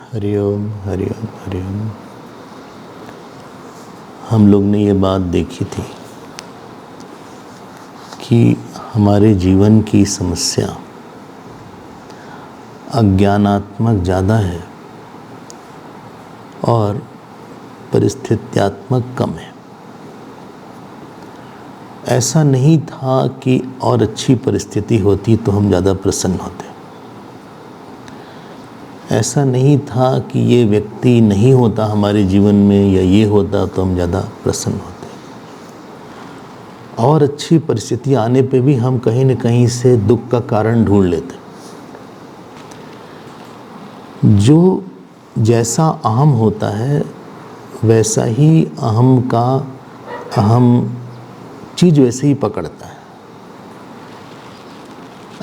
हरिओम हरिओम हरिओम। हम लोग ने ये बात देखी थी कि हमारे जीवन की समस्या अज्ञानात्मक ज़्यादा है और परिस्थित्यात्मक कम है। ऐसा नहीं था कि और अच्छी परिस्थिति होती तो हम ज़्यादा प्रसन्न होते। ऐसा नहीं था कि ये व्यक्ति नहीं होता हमारे जीवन में या ये होता तो हम ज़्यादा प्रसन्न होते। और अच्छी परिस्थिति आने पे भी हम कहीं न कहीं से दुख का कारण ढूंढ लेते। जो जैसा अहम होता है वैसा ही अहम का अहम चीज़ वैसे ही पकड़ता है।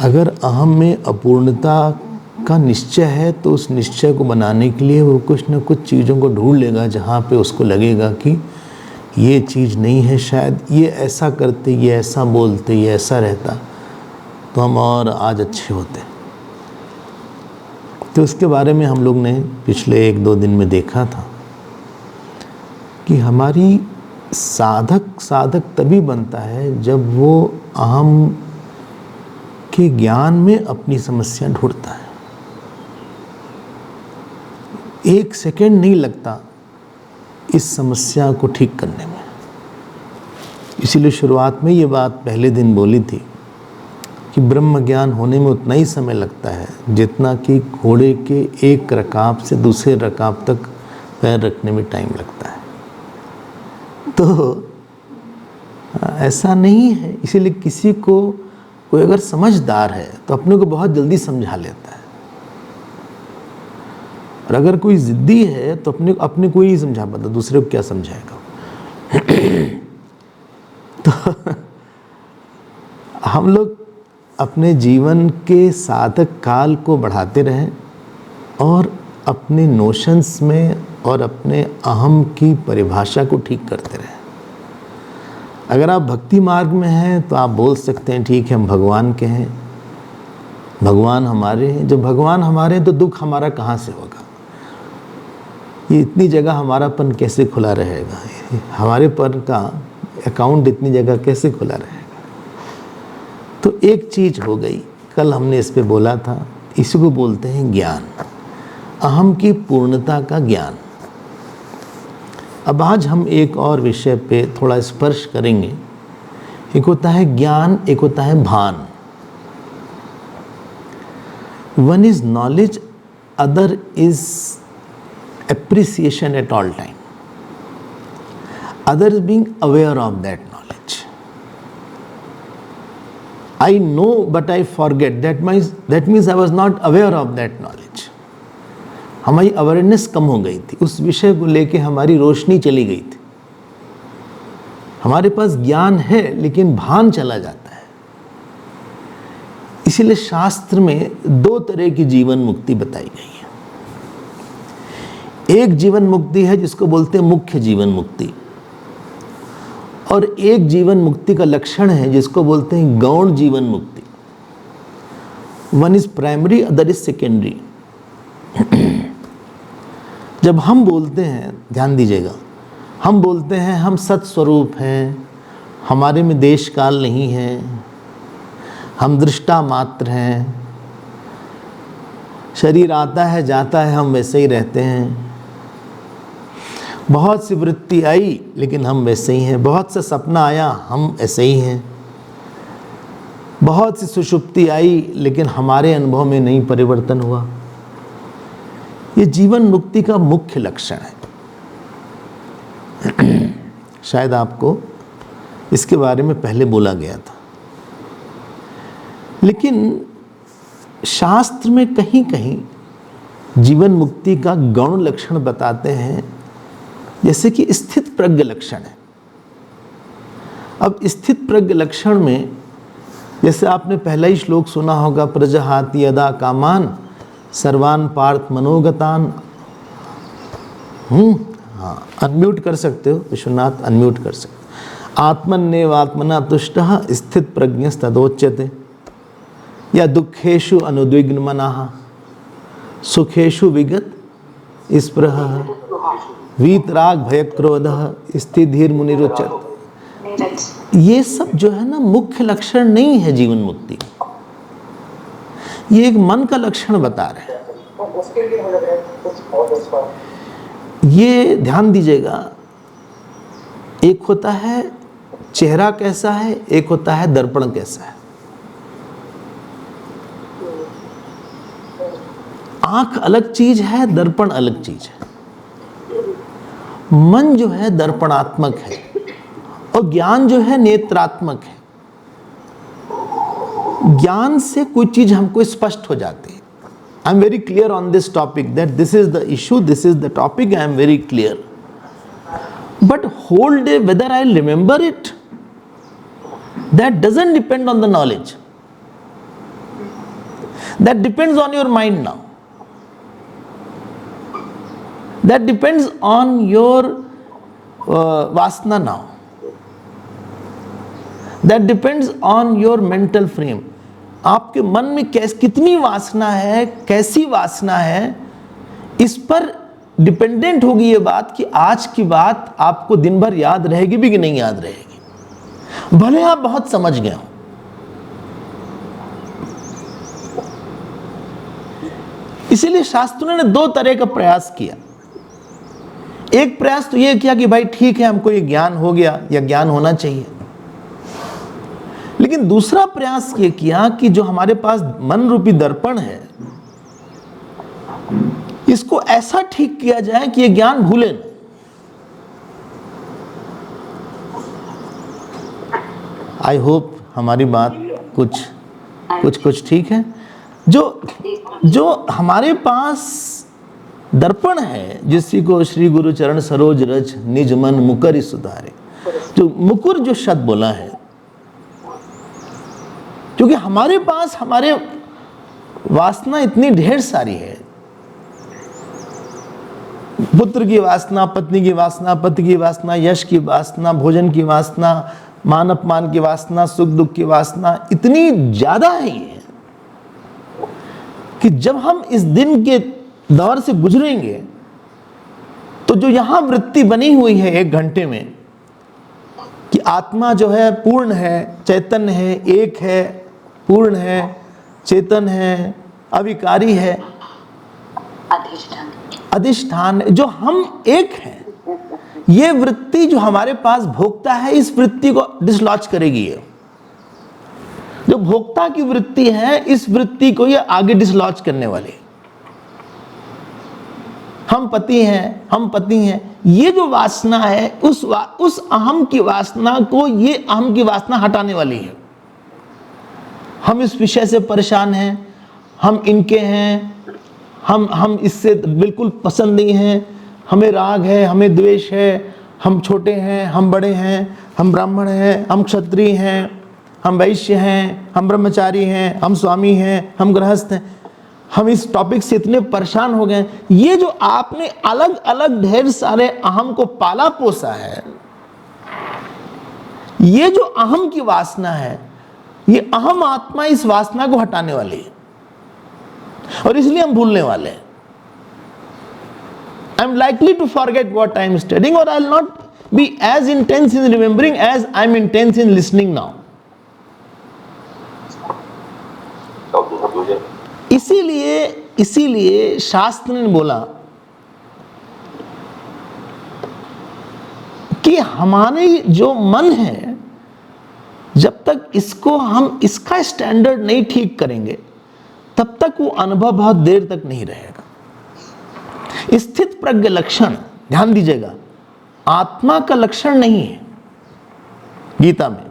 अगर अहम में अपूर्णता का निश्चय है तो उस निश्चय को बनाने के लिए वो कुछ न कुछ चीज़ों को ढूंढ लेगा जहाँ पे उसको लगेगा कि ये चीज़ नहीं है, शायद ये ऐसा करते, ये ऐसा बोलते, ये ऐसा रहता तो हम और आज अच्छे होते। तो उसके बारे में हम लोग ने पिछले 1-2 दिन में देखा था कि हमारी साधक तभी बनता है जब वो अहम के ज्ञान में अपनी समस्या ढूंढता है। 1 सेकेंड नहीं लगता इस समस्या को ठीक करने में। इसीलिए शुरुआत में ये बात पहले दिन बोली थी कि ब्रह्म ज्ञान होने में उतना ही समय लगता है जितना कि घोड़े के एक रकाब से दूसरे रकाब तक पैर रखने में टाइम लगता है। तो ऐसा नहीं है। इसीलिए किसी को कोई अगर समझदार है तो अपने को बहुत जल्दी समझा लेता है, और अगर कोई ज़िद्दी है तो अपने को ही समझा पाता, दूसरे को क्या समझाएगा। तो हम लोग अपने जीवन के साधक काल को बढ़ाते रहें और अपने नोशंस में और अपने अहम की परिभाषा को ठीक करते रहें। अगर आप भक्ति मार्ग में हैं तो आप बोल सकते हैं ठीक है हम भगवान के हैं, भगवान हमारे हैं। जब भगवान हमारे हैं तो दुख हमारा कहाँ से होगा? ये इतनी जगह हमारापन कैसे खुला रहेगा? हमारे पर का अकाउंट इतनी जगह कैसे खुला रहेगा? तो एक चीज़ हो गई, कल हमने इस पे बोला था, इसी को बोलते हैं ज्ञान, अहम की पूर्णता का ज्ञान। अब आज हम एक और विषय पे थोड़ा स्पर्श करेंगे। एक होता है ज्ञान, एक होता है भान। One is knowledge, other is appreciation at all time. Others being aware of that knowledge. I know but I forget. That means I was not aware of that knowledge. हमारी अवेयरनेस कम हो गई थी, उस विषय को लेके हमारी रोशनी चली गई थी। हमारे पास ज्ञान है लेकिन भान चला जाता है। इसीलिए शास्त्र में 2 तरह की जीवन मुक्ति बताई गई है। एक जीवन मुक्ति है जिसको बोलते हैं मुख्य जीवन मुक्ति, और एक जीवन मुक्ति का लक्षण है जिसको बोलते हैं गौण जीवन मुक्ति। One is primary, other is secondary. जब हम बोलते हैं, ध्यान दीजिएगा, हम बोलते हैं हम सत्स्वरूप हैं, हमारे में देश काल नहीं है, हम दृष्टा मात्र हैं, शरीर आता है जाता है हम वैसे ही रहते हैं, बहुत सी वृत्ति आई लेकिन हम वैसे ही हैं, बहुत सा सपना आया हम ऐसे ही हैं, बहुत सी सुषुप्ति आई लेकिन हमारे अनुभव में नहीं परिवर्तन हुआ। ये जीवन मुक्ति का मुख्य लक्षण है। शायद आपको इसके बारे में पहले बोला गया था, लेकिन शास्त्र में कहीं कहीं जीवन मुक्ति का गौण लक्षण बताते हैं, जैसे कि स्थित प्रज्ञ लक्षण है। अब स्थित प्रज्ञ लक्षण में जैसे आपने पहला ही श्लोक सुना होगा, प्रजहाति यदा कामान सर्वान पार्थ मनोगतान। हाँ, अनम्यूट कर सकते हो विश्वनाथ, अनम्यूट कर सकते हो। आत्मन्नेवात्मना तुष्टः स्थित प्रज्ञस्तदोच्यते, या दुखेषु अनुद्विग्न मनाः सुखेषु विगत स्पृह वीतराग भय क्रोध स्थिर धीर मुनिरुचत। ये सब जो है ना मुख्य लक्षण नहीं है जीवन मुक्ति, ये एक मन का लक्षण बता रहे हैं। ये ध्यान दीजिएगा, एक होता है चेहरा कैसा है, एक होता है दर्पण कैसा है। आंख अलग चीज है, दर्पण अलग चीज है। मन जो है दर्पणात्मक है और ज्ञान जो है नेत्रात्मक है। ज्ञान से कोई चीज हमको स्पष्ट हो जाती है। I am very clear on this topic that this is the issue, this is the topic, I am very clear. But whole day whether I remember it, that doesn't depend on the knowledge. That depends on your mind now. That depends on your vasana now. That depends on your mental frame. आपके मन में कितनी वासना है, कैसी वासना है, इस पर डिपेंडेंट होगी ये बात कि आज की बात आपको दिन भर याद रहेगी भी कि नहीं याद रहेगी, भले आप बहुत समझ गए हो। इसीलिए शास्त्रों ने दो तरह का प्रयास किया। एक प्रयास तो ये किया कि भाई ठीक है, हमको ये ज्ञान हो गया या ज्ञान होना चाहिए, लेकिन दूसरा प्रयास ये किया कि जो हमारे पास मन रूपी दर्पण है, इसको ऐसा ठीक किया जाए कि ये ज्ञान भूले ना। आई होप हमारी बात कुछ ठीक है। जो हमारे पास दर्पण है, जिसी को श्री गुरु चरण सरोज रज निज मन मुकर सुधारे, जो मुकुर जो शब्द बोला है, क्योंकि हमारे पास हमारे वासना इतनी ढेर सारी है। पुत्र की वासना, पत्नी की वासना, पति की वासना, यश की वासना, भोजन की वासना, मान अपमान की वासना, सुख दुख की वासना, इतनी ज्यादा है ये कि जब हम इस दिन के दौर से गुजरेंगे तो जो यहां वृत्ति बनी हुई है 1 घंटे में कि आत्मा जो है पूर्ण है, चैतन्य है, एक है, पूर्ण है, चेतन है, अविकारी है, अधिष्ठान, जो हम एक हैं, ये वृत्ति जो हमारे पास भोक्ता है, इस वृत्ति को डिसलॉज करेगी। ये जो भोक्ता की वृत्ति है, इस वृत्ति को ये आगे डिसलॉज करने वाली। हम पति हैं, हम पति हैं, ये जो वासना है, उस अहम की वासना को ये अहम की वासना हटाने वाली है। हम इस विषय से परेशान हैं, हम इनके हैं, हम इससे बिल्कुल पसंद नहीं हैं, हमें राग है, हमें द्वेष है, हम छोटे हैं, हम बड़े हैं, हम ब्राह्मण हैं, हम क्षत्रिय हैं, हम वैश्य हैं, हम ब्रह्मचारी हैं, हम स्वामी हैं, हम गृहस्थ हैं। हम इस टॉपिक से इतने परेशान हो गए। ये जो आपने अलग अलग ढेर सारे अहम को पाला पोसा है, ये जो अहम की वासना है, ये अहम आत्मा इस वासना को हटाने वाली है और इसलिए हम भूलने वाले हैं। I am likely to forget what I am studying और I will not be as intense in remembering as I am intense in listening now. इसीलिए शास्त्र ने बोला कि हमारे जो मन है, जब तक इसको हम इसका स्टैंडर्ड नहीं ठीक करेंगे, तब तक वो अनुभव बहुत देर तक नहीं रहेगा। स्थित प्रज्ञ लक्षण, ध्यान दीजिएगा, आत्मा का लक्षण नहीं है गीता में।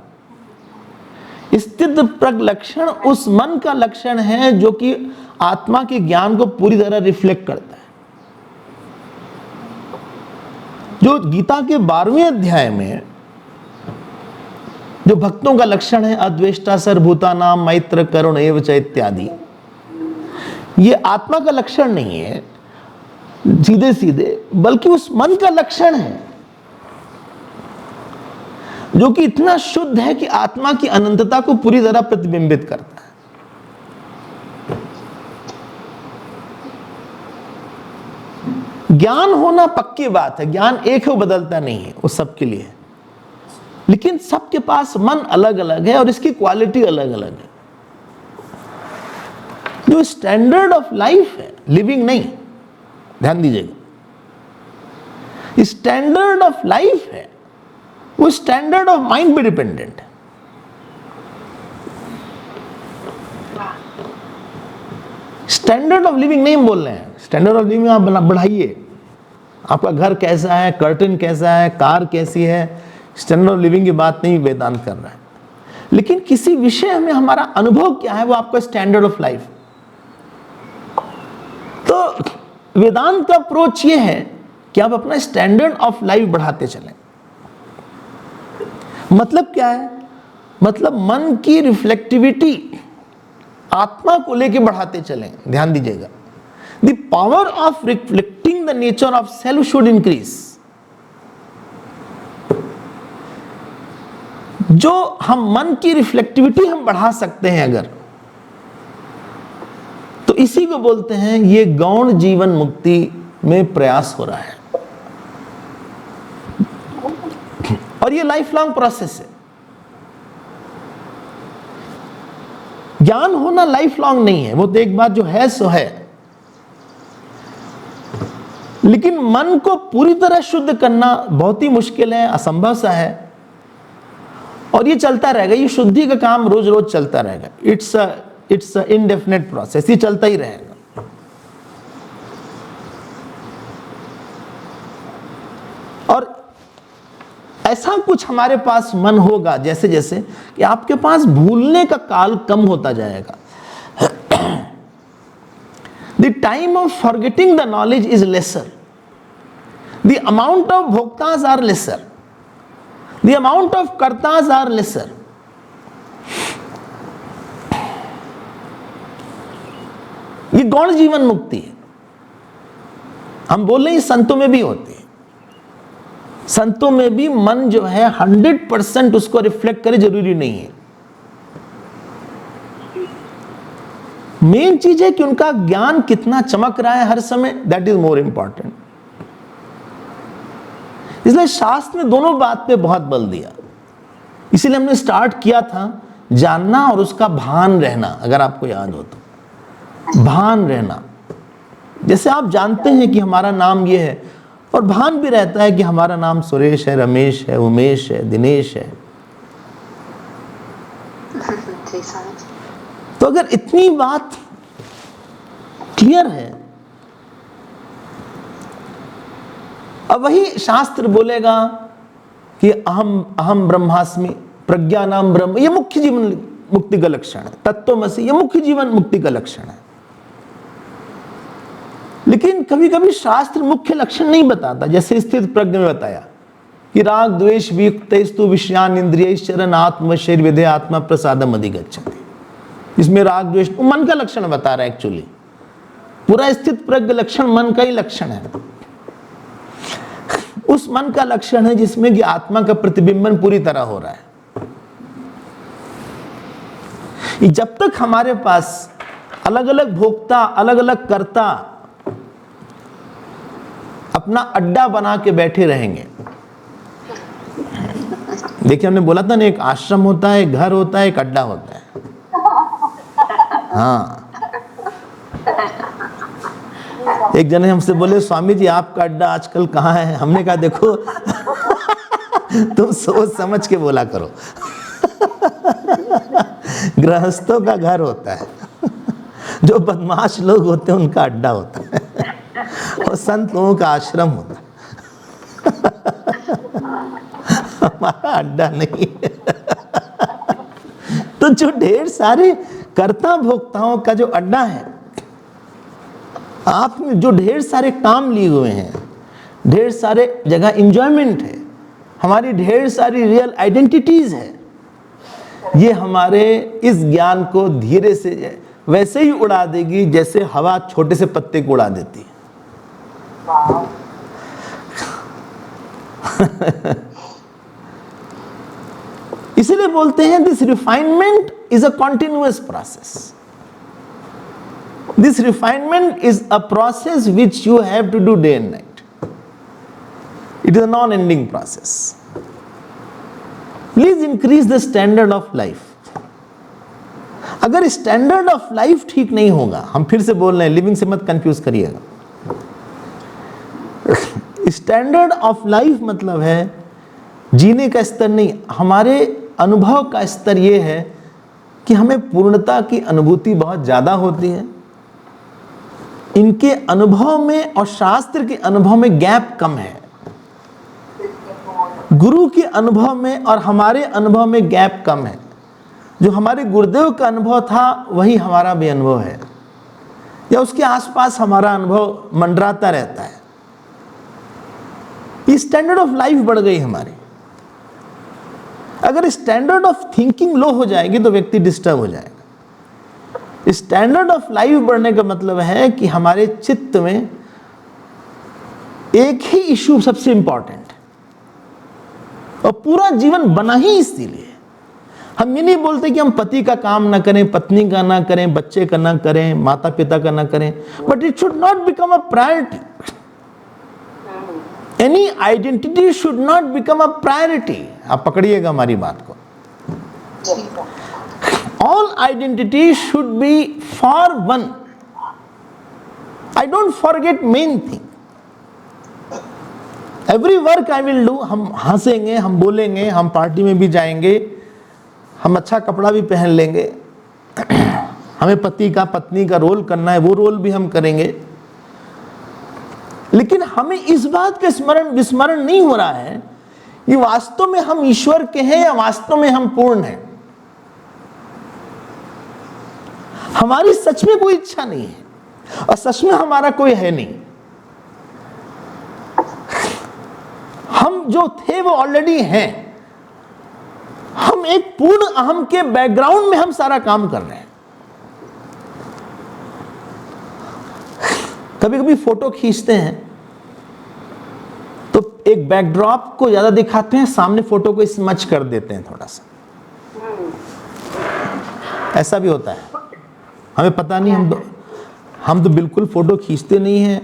स्थित प्रज्ञ लक्षण उस मन का लक्षण है जो कि आत्मा के ज्ञान को पूरी तरह रिफ्लेक्ट करता है। जो गीता के 12वें अध्याय में जो भक्तों का लक्षण है, अद्वेष्टा सर्वभूतानां मैत्र करुण एव च इत्यादि, ये आत्मा का लक्षण नहीं है सीधे सीधे, बल्कि उस मन का लक्षण है जो कि इतना शुद्ध है कि आत्मा की अनंतता को पूरी तरह प्रतिबिंबित करता है। ज्ञान होना पक्की बात है, ज्ञान एक है, वो बदलता नहीं है, वो सबके लिए है। लेकिन सबके पास मन अलग अलग है और इसकी क्वालिटी अलग अलग है। जो स्टैंडर्ड ऑफ लाइफ है, लिविंग नहीं, ध्यान दीजिएगा, स्टैंडर्ड ऑफ लाइफ है, वो स्टैंडर्ड ऑफ माइंड पे डिपेंडेंट है। स्टैंडर्ड ऑफ लिविंग नहीं बोल रहे हैं, स्टैंडर्ड ऑफ लिविंग आप बढ़ाइए, आपका घर कैसा है, कर्टन कैसा है, कार कैसी है, स्टैंडर्ड ऑफ लिविंग की बात नहीं वेदांत कर रहा है। लेकिन किसी विषय में हमारा अनुभव क्या है, वो आपका स्टैंडर्ड ऑफ लाइफ। तो वेदांत का अप्रोच ये है कि आप अपना स्टैंडर्ड ऑफ लाइफ बढ़ाते चलें। मतलब क्या है? मतलब मन की रिफ्लेक्टिविटी आत्मा को लेके बढ़ाते चलें। ध्यान दीजिएगा, the power of reflecting the nature of self should increase. जो हम मन की रिफ्लेक्टिविटी हम बढ़ा सकते हैं अगर, तो इसी को बोलते हैं ये गौण जीवन मुक्ति में प्रयास हो रहा है। और ये लाइफ लॉन्ग प्रोसेस है। ज्ञान होना लाइफ लॉन्ग नहीं है, वो तो एक बात जो है सो है। लेकिन मन को पूरी तरह शुद्ध करना बहुत ही मुश्किल है, असंभव सा है। और ये चलता रहेगा, ये शुद्धि का काम रोज रोज चलता रहेगा। इट्स अ इनडेफिनेट प्रोसेस, ये चलता ही रहेगा। और ऐसा कुछ हमारे पास मन होगा जैसे जैसे कि आपके पास भूलने का काल कम होता जाएगा। The time of forgetting the knowledge is lesser, the amount of भोक्तास are lesser, the amount of कर्तास आर लेसर। ये गौण जीवन मुक्ति है। हम बोल रहे हैं संतों में भी होती है। संतों में भी मन जो है 100% उसको रिफ्लेक्ट करे जरूरी नहीं है। मेन चीज है कि उनका ज्ञान कितना चमक रहा है हर समय, दैट इज मोर इंपॉर्टेंट। इसलिए शास्त्र ने दोनों बात पे बहुत बल दिया। इसीलिए हमने स्टार्ट किया था जानना और उसका भान रहना। अगर आपको याद हो तो भान रहना, जैसे आप जानते हैं कि हमारा नाम ये है, और भान भी रहता है कि हमारा नाम सुरेश है, रमेश है, उमेश है, दिनेश है। तो अगर इतनी बात क्लियर है, अब वही शास्त्र बोलेगा कि अहम ब्रह्मास्मि, प्रज्ञा नाम ब्रह्म, ये मुख्य जीवन मुक्ति का लक्षण है। तत्वमसि, ये मुख्य जीवन मुक्ति का लक्षण है। लेकिन कभी कभी शास्त्र मुख्य लक्षण नहीं बताता, जैसे स्थित प्रज्ञ में बताया कि राग द्वेष वियुक्तैस्तु विषयान इंद्रियैश्चरन् आत्मवशैर् विधे आत्मा प्रसादम अधिगच्छति। इसमें राग द्वेष मन का लक्षण बता रहा है। एक्चुअली पूरा स्थित प्रज्ञ लक्षण मन का ही लक्षण है। उस मन का लक्षण है जिसमें कि आत्मा का प्रतिबिंबन पूरी तरह हो रहा है। जब तक हमारे पास अलग अलग भोक्ता, अलग अलग कर्ता अपना अड्डा बना के बैठे रहेंगे। देखिए, हमने बोला था ना, एक आश्रम होता है, एक घर होता है, एक अड्डा होता है। हाँ, एक जने हमसे बोले, स्वामी जी आपका अड्डा आजकल कहाँ है? हमने कहा देखो तुम सोच समझ के बोला करो। गृहस्थों का घर होता है, जो बदमाश लोग होते हैं उनका अड्डा होता है, और संत लोगों का आश्रम होता है। हमारा अड्डा नहीं है। तो जो ढेर सारे कर्ता भोक्ताओं का जो अड्डा है, आप में जो ढेर सारे काम लिए हुए हैं, ढेर सारे जगह एंजॉयमेंट है, हमारी ढेर सारी रियल आइडेंटिटीज है, ये हमारे इस ज्ञान को धीरे से वैसे ही उड़ा देगी जैसे हवा छोटे से पत्ते को उड़ा देती है। इसीलिए बोलते हैं this refinement is a continuous process. This refinement is a process which you have to do day and night. It is a non-ending process. Please increase the standard of life. अगर स्टैंडर्ड ऑफ लाइफ ठीक नहीं होगा, हम फिर से बोल रहे हैं, लिविंग से मत कंफ्यूज करिएगा। स्टैंडर्ड ऑफ लाइफ मतलब है जीने का स्तर नहीं, हमारे अनुभव का स्तर यह है कि हमें पूर्णता की अनुभूति बहुत ज़्यादा होती है। इनके अनुभव में और शास्त्र के अनुभव में गैप कम है। गुरु के अनुभव में और हमारे अनुभव में गैप कम है। जो हमारे गुरुदेव का अनुभव था वही हमारा भी अनुभव है, या उसके आसपास हमारा अनुभव मंडराता रहता है। ये स्टैंडर्ड ऑफ लाइफ बढ़ गई हमारी। अगर स्टैंडर्ड ऑफ थिंकिंग लो हो जाएगी तो व्यक्ति डिस्टर्ब हो जाएगा। स्टैंडर्ड ऑफ लाइफ बढ़ने का मतलब है कि हमारे चित्त में एक ही इश्यू सबसे इंपॉर्टेंट है, और पूरा जीवन बना ही इसीलिए। हम ये नहीं बोलते कि हम पति का काम ना करें, पत्नी का ना करें, बच्चे का ना करें, माता पिता का ना करें, but it should not become a priority. Any identity should not become a priority. आप पकड़िएगा हमारी बात को। All identity should be for one. I don't forget main thing. Every work I will do, हम हंसेंगे, हम बोलेंगे, हम पार्टी में भी जाएंगे, हम अच्छा कपड़ा भी पहन लेंगे, हमें पति का पत्नी का रोल करना है, वो रोल भी हम करेंगे। लेकिन हमें इस बात का विस्मरण नहीं हो रहा है कि वास्तव में हम ईश्वर के हैं या वास्तव में हम पूर्ण हैं। हमारी सच में कोई इच्छा नहीं है और सच में हमारा कोई है नहीं। हम जो थे वो ऑलरेडी हैं। हम एक पूर्ण अहम के बैकग्राउंड में हम सारा काम कर रहे हैं। कभी कभी फोटो खींचते हैं तो एक बैकड्रॉप को ज्यादा दिखाते हैं, सामने फोटो को स्मच कर देते हैं थोड़ा सा। ऐसा भी होता है। हमें पता नहीं, हम तो बिल्कुल फोटो खींचते नहीं हैं,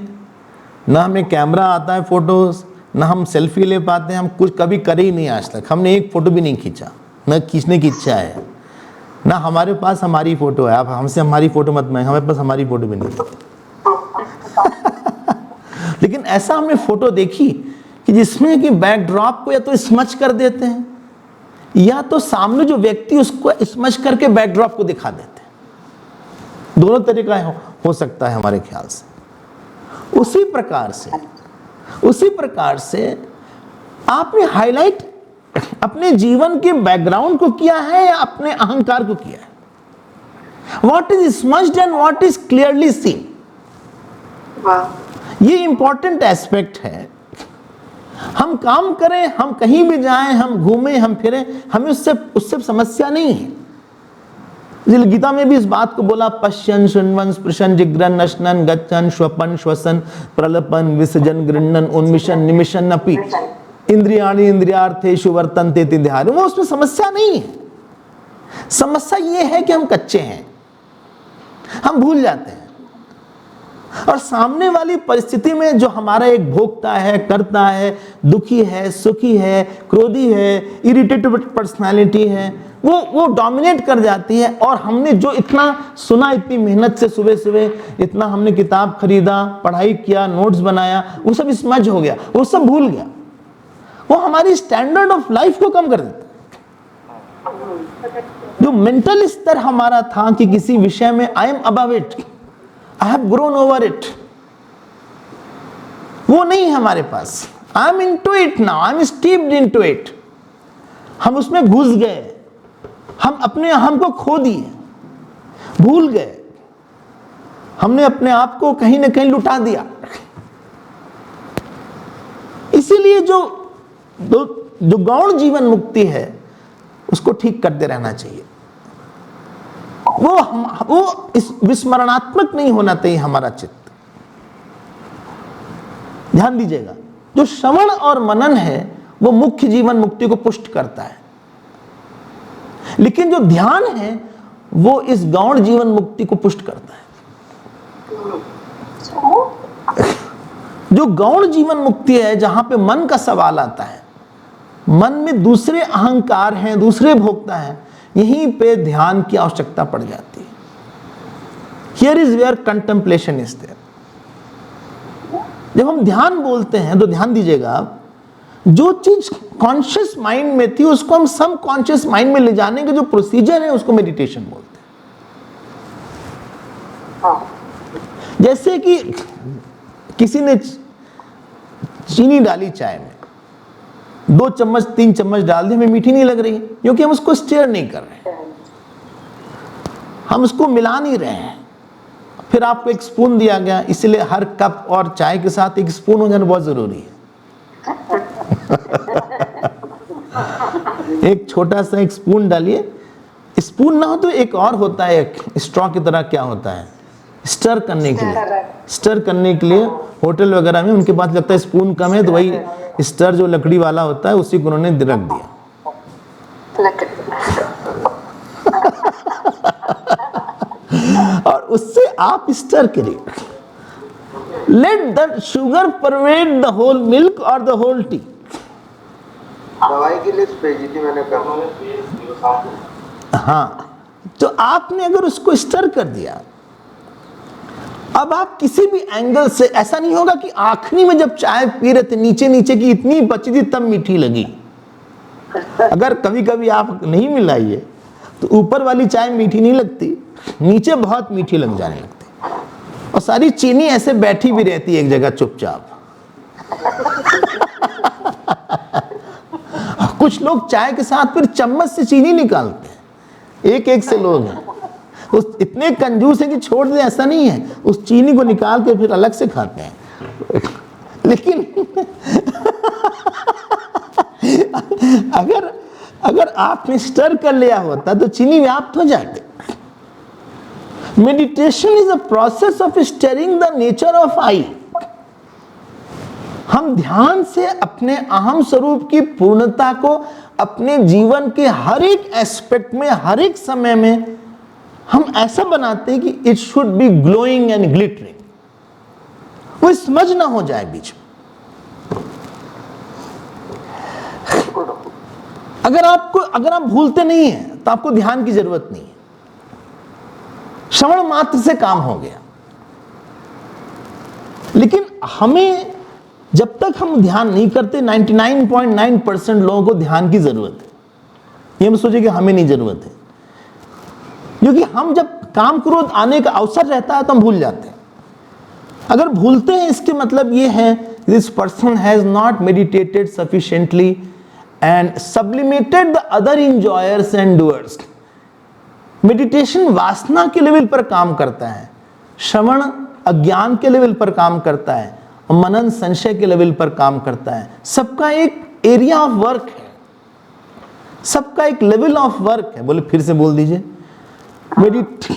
ना हमें कैमरा आता है फोटोज, ना हम सेल्फी ले पाते हैं। हम कुछ कभी करे ही नहीं आज तक। हमने एक फोटो भी नहीं खींचा, ना खींचने की इच्छा है, ना हमारे पास हमारी फोटो है। आप हमसे हमारी फोटो मत मांगे, हमारे पास हमारी फोटो भी नहीं लेकिन ऐसा हमने फोटो देखी कि जिसमें कि बैकड्रॉप को या तो स्मच कर देते हैं या तो सामने जो व्यक्ति उसको स्मच करके बैकड्रॉप को दिखा देते हैं। दोनों तरीका हो सकता है हमारे ख्याल से। उसी प्रकार से आपने हाईलाइट अपने जीवन के बैकग्राउंड को किया है या अपने अहंकार को किया है। What is smudged and what is clearly seen, ये इंपॉर्टेंट एस्पेक्ट है। हम काम करें, हम कहीं भी जाएं, हम घूमें, हम फिरें, हमें उससे समस्या नहीं है। गीता में भी इस बात को बोला, पश्यन शृण्वन स्पृशन जिग्रन नशनन गच्छन श्वपन श्वसन प्रलपन विसर्जन गृह्णन उन्मिशन निमिशन अपि इंद्रियाणि इंद्रियार्थेषु वर्तन्ते तिध्यारे। वो उसमें समस्या नहीं है। समस्या ये है कि हम कच्चे हैं, हम भूल जाते हैं, और सामने वाली परिस्थिति में जो हमारा एक भोक्ता है, करता है, दुखी है, सुखी है, क्रोधी है, इरिटेटिव पर्सनालिटी है, वो डोमिनेट कर जाती है। और हमने जो इतना सुना, इतनी मेहनत से सुबह सुबह इतना हमने किताब खरीदा, पढ़ाई किया, नोट्स बनाया, वो सब स्मज हो गया, वो सब भूल गया। वो हमारी स्टैंडर्ड ऑफ लाइफ को कम कर देता है। जो मेंटल स्तर हमारा था कि किसी विषय में I am above it, I have grown over it, वो नहीं है हमारे पास। I am into it now, I am steeped into it. हम उसमें घुस गए, हम अपने अहम को खो दिए, भूल गए, हमने अपने आप को कहीं ना कहीं लुटा दिया। इसीलिए जो गौण जीवन मुक्ति है उसको ठीक करते रहना चाहिए। वो इस विस्मरणात्मक नहीं होना चाहिए हमारा चित्त। ध्यान दीजिएगा, जो श्रवण और मनन है वो मुख्य जीवन मुक्ति को पुष्ट करता है, लेकिन जो ध्यान है वो इस गौण जीवन मुक्ति को पुष्ट करता है। जो गौण जीवन मुक्ति है, जहां पे मन का सवाल आता है, मन में दूसरे अहंकार हैं, दूसरे भोक्ता हैं, यहीं पे ध्यान की आवश्यकता पड़ जाती है। Here is where contemplation is there. जब हम ध्यान बोलते हैं तो ध्यान दीजिएगा आप, जो चीज कॉन्शियस माइंड में थी उसको हम सब कॉन्शियस माइंड में ले जाने के जो प्रोसीजर है उसको मेडिटेशन बोलते हैं। जैसे कि किसी ने चीनी डाली चाय में, 2 चम्मच 3 चम्मच डाल दी, हमें मीठी नहीं लग रही क्योंकि हम उसको स्टेयर नहीं कर रहे, हम उसको मिला नहीं रहे हैं। फिर आपको एक स्पून दिया गया, इसलिए हर कप और चाय के साथ एक स्पून हो जाना बहुत जरूरी है। एक छोटा सा एक स्पून डालिए, स्पून ना हो तो एक और होता है, एक स्ट्रॉ की तरह, क्या होता है, स्टर करने के लिए। स्टर करने के लिए होटल वगैरह में उनके पास लगता है स्पून कम है तो वही स्टर जो लकड़ी वाला होता है उसी को उन्होंने रख दिया। और उससे आप स्टर करिए। Let the sugar pervade the whole milk और द होल टी। दवाई की लिस्ट भेजी थी मैंने कल। हाँ, तो आपने अगर उसको स्टर कर दिया, अब आप किसी भी एंगल से, ऐसा नहीं होगा कि आखिरी में जब चाय पी रहे थे नीचे नीचे की इतनी बची थी तब मीठी लगी। अगर कभी कभी आप नहीं मिलाइए तो ऊपर वाली चाय मीठी नहीं लगती, नीचे बहुत मीठी लग जाने लगती, और सारी चीनी ऐसे बैठी भी रहती है एक जगह चुपचाप। कुछ लोग चाय के साथ फिर चम्मच से चीनी निकालते हैं, एक एक से लोग हैं, उस इतने कंजूस है कि छोड़ दे, ऐसा नहीं है, उस चीनी को निकाल के फिर अलग से खाते हैं। लेकिन अगर आपने स्टर कर लिया होता तो चीनी व्याप्त हो जाती। Meditation is a process of stirring the nature of I. हम ध्यान से अपने अहम स्वरूप की पूर्णता को अपने जीवन के हर एक एस्पेक्ट में, हर एक समय में हम ऐसा बनाते हैं कि it should be glowing and glittering, वो समझ ना हो जाए बीच में। अगर आप भूलते नहीं हैं तो आपको ध्यान की जरूरत नहीं है, श्रवण मात्र से काम हो गया। लेकिन हमें, जब तक हम ध्यान नहीं करते, 99.9% लोगों को ध्यान की जरूरत है। ये हम सोचे कि हमें नहीं जरूरत है, क्योंकि हम जब काम क्रोध आने का अवसर रहता है तो हम भूल जाते हैं। अगर भूलते हैं इसके मतलब ये है this person has not meditated sufficiently and sublimated the other enjoyers and doers. मेडिटेशन वासना के लेवल पर काम करता है, श्रवण अज्ञान के लेवल पर काम करता है, और मनन संशय के लेवल पर काम करता है। सबका एक एरिया ऑफ वर्क है, सबका एक लेवल ऑफ वर्क है। बोले फिर से बोल दीजिए।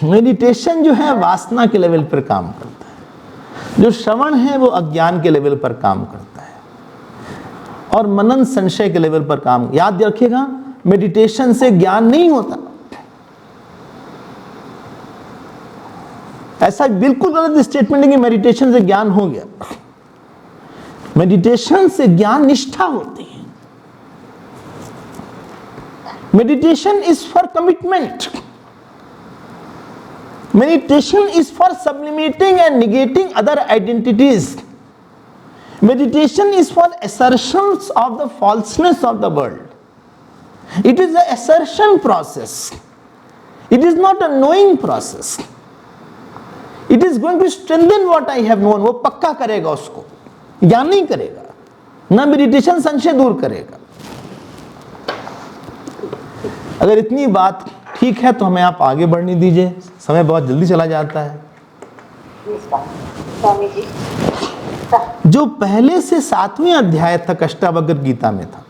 मेडिटेशन जो है वासना के लेवल पर काम करता है, जो श्रवण है वो अज्ञान के लेवल पर काम करता है, और मनन संशय के लेवल पर काम। याद रखिएगा, मेडिटेशन से ज्ञान नहीं होता। ऐसा बिल्कुल गलत स्टेटमेंट है कि मेडिटेशन से ज्ञान हो गया। मेडिटेशन से ज्ञान निष्ठा होती है। Meditation is for commitment. Meditation is for sublimating and negating other identities. Meditation is for assertions of the falseness of the world. It is an assertion process. It is not a knowing process. It is going to strengthen what I have known. वो पक्का करेगा उसको, ज्ञान नहीं करेगा। ना meditation संशय दूर करेगा। अगर इतनी बात ठीक है तो हमें आप आगे बढ़ने दीजिए, समय बहुत जल्दी चला जाता है। जो पहले से 7वें अध्याय तक अष्टावक्र गीता में था,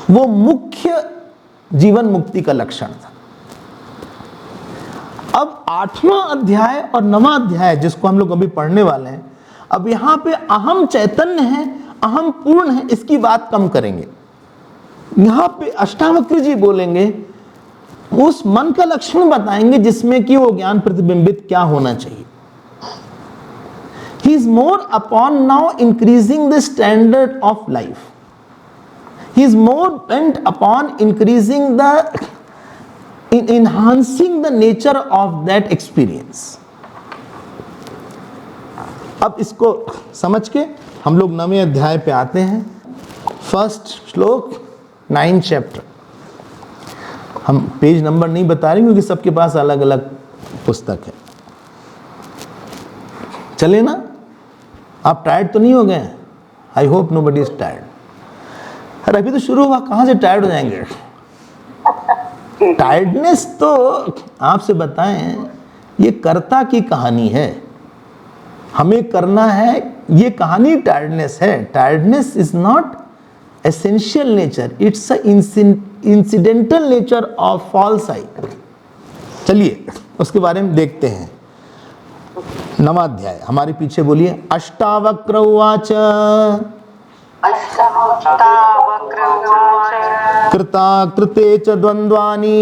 वो मुख्य जीवन मुक्ति का लक्षण था। अब 8वां अध्याय और 9वां अध्याय जिसको हम लोग अभी पढ़ने वाले हैं, अब यहां पे अहम चैतन्य है, अहम पूर्ण है, इसकी बात कम करेंगे। यहां पे अष्टावक्र जी बोलेंगे, उस मन का लक्षण बताएंगे जिसमें कि वो ज्ञान प्रतिबिंबित क्या होना चाहिए। He is more upon now increasing the standard of life. He is more bent upon increasing enhancing the nature of that experience. अब इसको समझ के हम लोग 9वें अध्याय पे आते हैं। फर्स्ट श्लोक 9 चैप्टर। हम पेज नंबर नहीं बता रहे क्योंकि सबके पास अलग अलग पुस्तक है। चले ना? आप टायर्ड तो नहीं हो गए? I hope nobody is tired. अरे अभी तो शुरू हुआ, कहाँ से टायर्ड हो जाएंगे? टायर्डनेस तो आपसे बताएं, ये कर्ता की कहानी है, हमें करना है, ये कहानी टायर्डनेस है। Tiredness is not essential nature, it's incidental nature of fall side. चलिए उसके बारे में देखते हैं। 9वां अध्याय हमारे पीछे बोलिए। अष्टावक्र उवाच कृता कृते च द्वन्द्वानि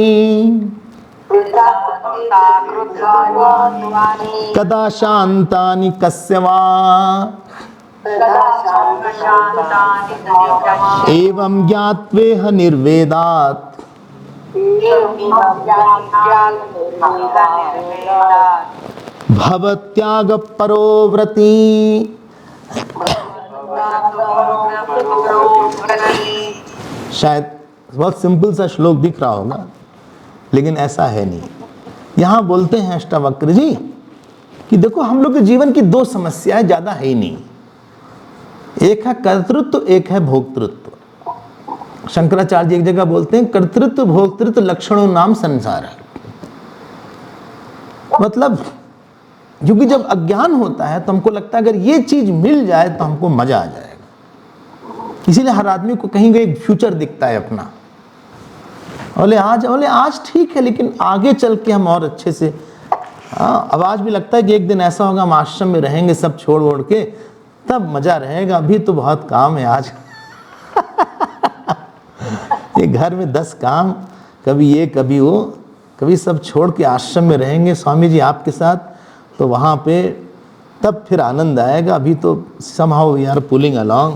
कदा शान्तानि कस्य वा एवं ज्ञात्वेह निर्वेदात् भवत्याग परोव्रती। शायद बहुत सिंपल सा श्लोक दिख रहा होगा, लेकिन ऐसा है नहीं। यहाँ बोलते हैं अष्टावक्र जी कि देखो हम लोग के जीवन की 2 समस्याएं, ज़्यादा है ही नहीं। एक है कर्तृत्व, एक है भोक्तृत्व। शंकराचार्य जी एक जगह बोलते हैं कर्तृत्व भोक्तृत्व लक्षणों नाम संसार है। मतलब क्योंकि जब अज्ञान होता है तो हमको लगता है अगर ये चीज मिल जाए तो हमको मजा आ जाएगा। इसीलिए हर आदमी को कहीं कहीं फ्यूचर दिखता है अपना। बोले आज ठीक है, लेकिन आगे चल के हम और अच्छे से। अब आज भी लगता है कि एक दिन ऐसा होगा हम आश्रम में रहेंगे सब छोड़ ओढ़ के, तब मजा रहेगा। अभी तो बहुत काम है आज। ये घर में 10 काम, कभी ये कभी वो, कभी सब छोड़ के आश्रम में रहेंगे स्वामी जी आपके साथ, तो वहाँ पे तब फिर आनंद आएगा। अभी तो somehow we are pulling along,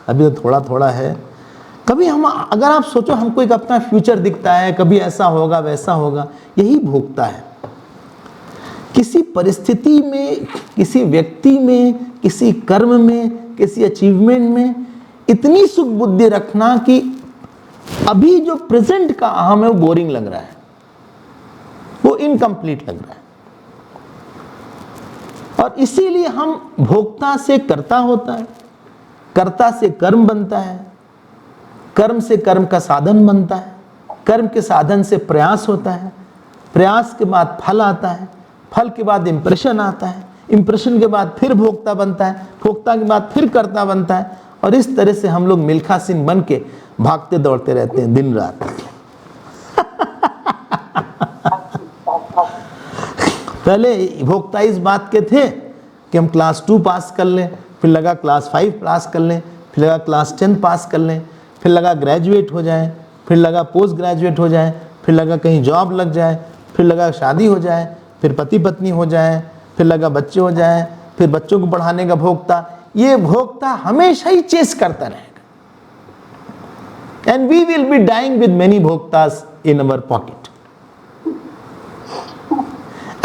अभी तो थोड़ा थोड़ा है। कभी हम, अगर आप सोचो हमको एक अपना फ्यूचर दिखता है, कभी ऐसा होगा वैसा होगा, यही भोगता है। किसी परिस्थिति में, किसी व्यक्ति में, किसी कर्म में, किसी अचीवमेंट में इतनी सुख बुद्धि रखना कि अभी जो प्रेजेंट का अहम है वो बोरिंग लग रहा है, वो इनकम्प्लीट लग रहा है। और इसीलिए हम भोक्ता से कर्ता होता है, कर्ता से कर्म बनता है, कर्म से कर्म का साधन बनता है, कर्म के साधन से प्रयास होता है, प्रयास के बाद फल आता है, फल के बाद इंप्रेशन आता है, इंप्रेशन के बाद फिर भोक्ता बनता है, भोक्ता के बाद फिर कर्ता बनता है। और इस तरह से हम लोग मिल्खा सिंह बन के भागते दौड़ते रहते हैं दिन रात। पहले भोक्ता इस बात के थे कि हम क्लास 2 पास कर लें, फिर लगा क्लास 5 पास कर लें, फिर लगा क्लास 10 पास कर लें, फिर लगा ग्रेजुएट हो जाए, फिर लगा पोस्ट ग्रेजुएट हो जाए, फिर लगा कहीं जॉब लग जाए, फिर लगा शादी हो जाए, फिर पति पत्नी हो जाए, फिर लगा बच्चे हो जाए, फिर बच्चों को पढ़ाने का भोक्ता। ये भोक्ता हमेशा ही चेस करता रहेगा। And we will be dying with many भोक्तास in our pocket.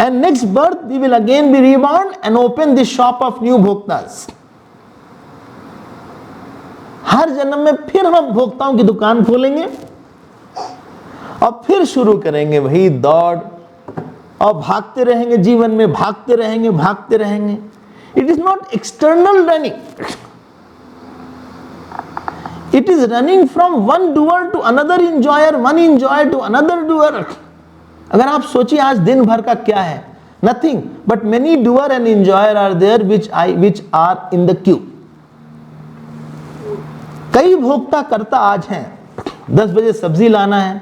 And next birth we will again be reborn and open the shop of new bhoktas. हर जन्म में फिर हम भोक्ताओं की दुकान खोलेंगे और फिर शुरू करेंगे वही दौड़, और भागते रहेंगे जीवन में, भागते रहेंगे भागते रहेंगे। It is not external running. It is running from one doer to another enjoyer, one enjoyer to another doer. अगर आप सोचिए आज दिन भर का क्या है, nothing but many doer and enjoyer are there which are in the queue. कई भोक्ता करता आज हैं। 10 बजे सब्जी लाना है,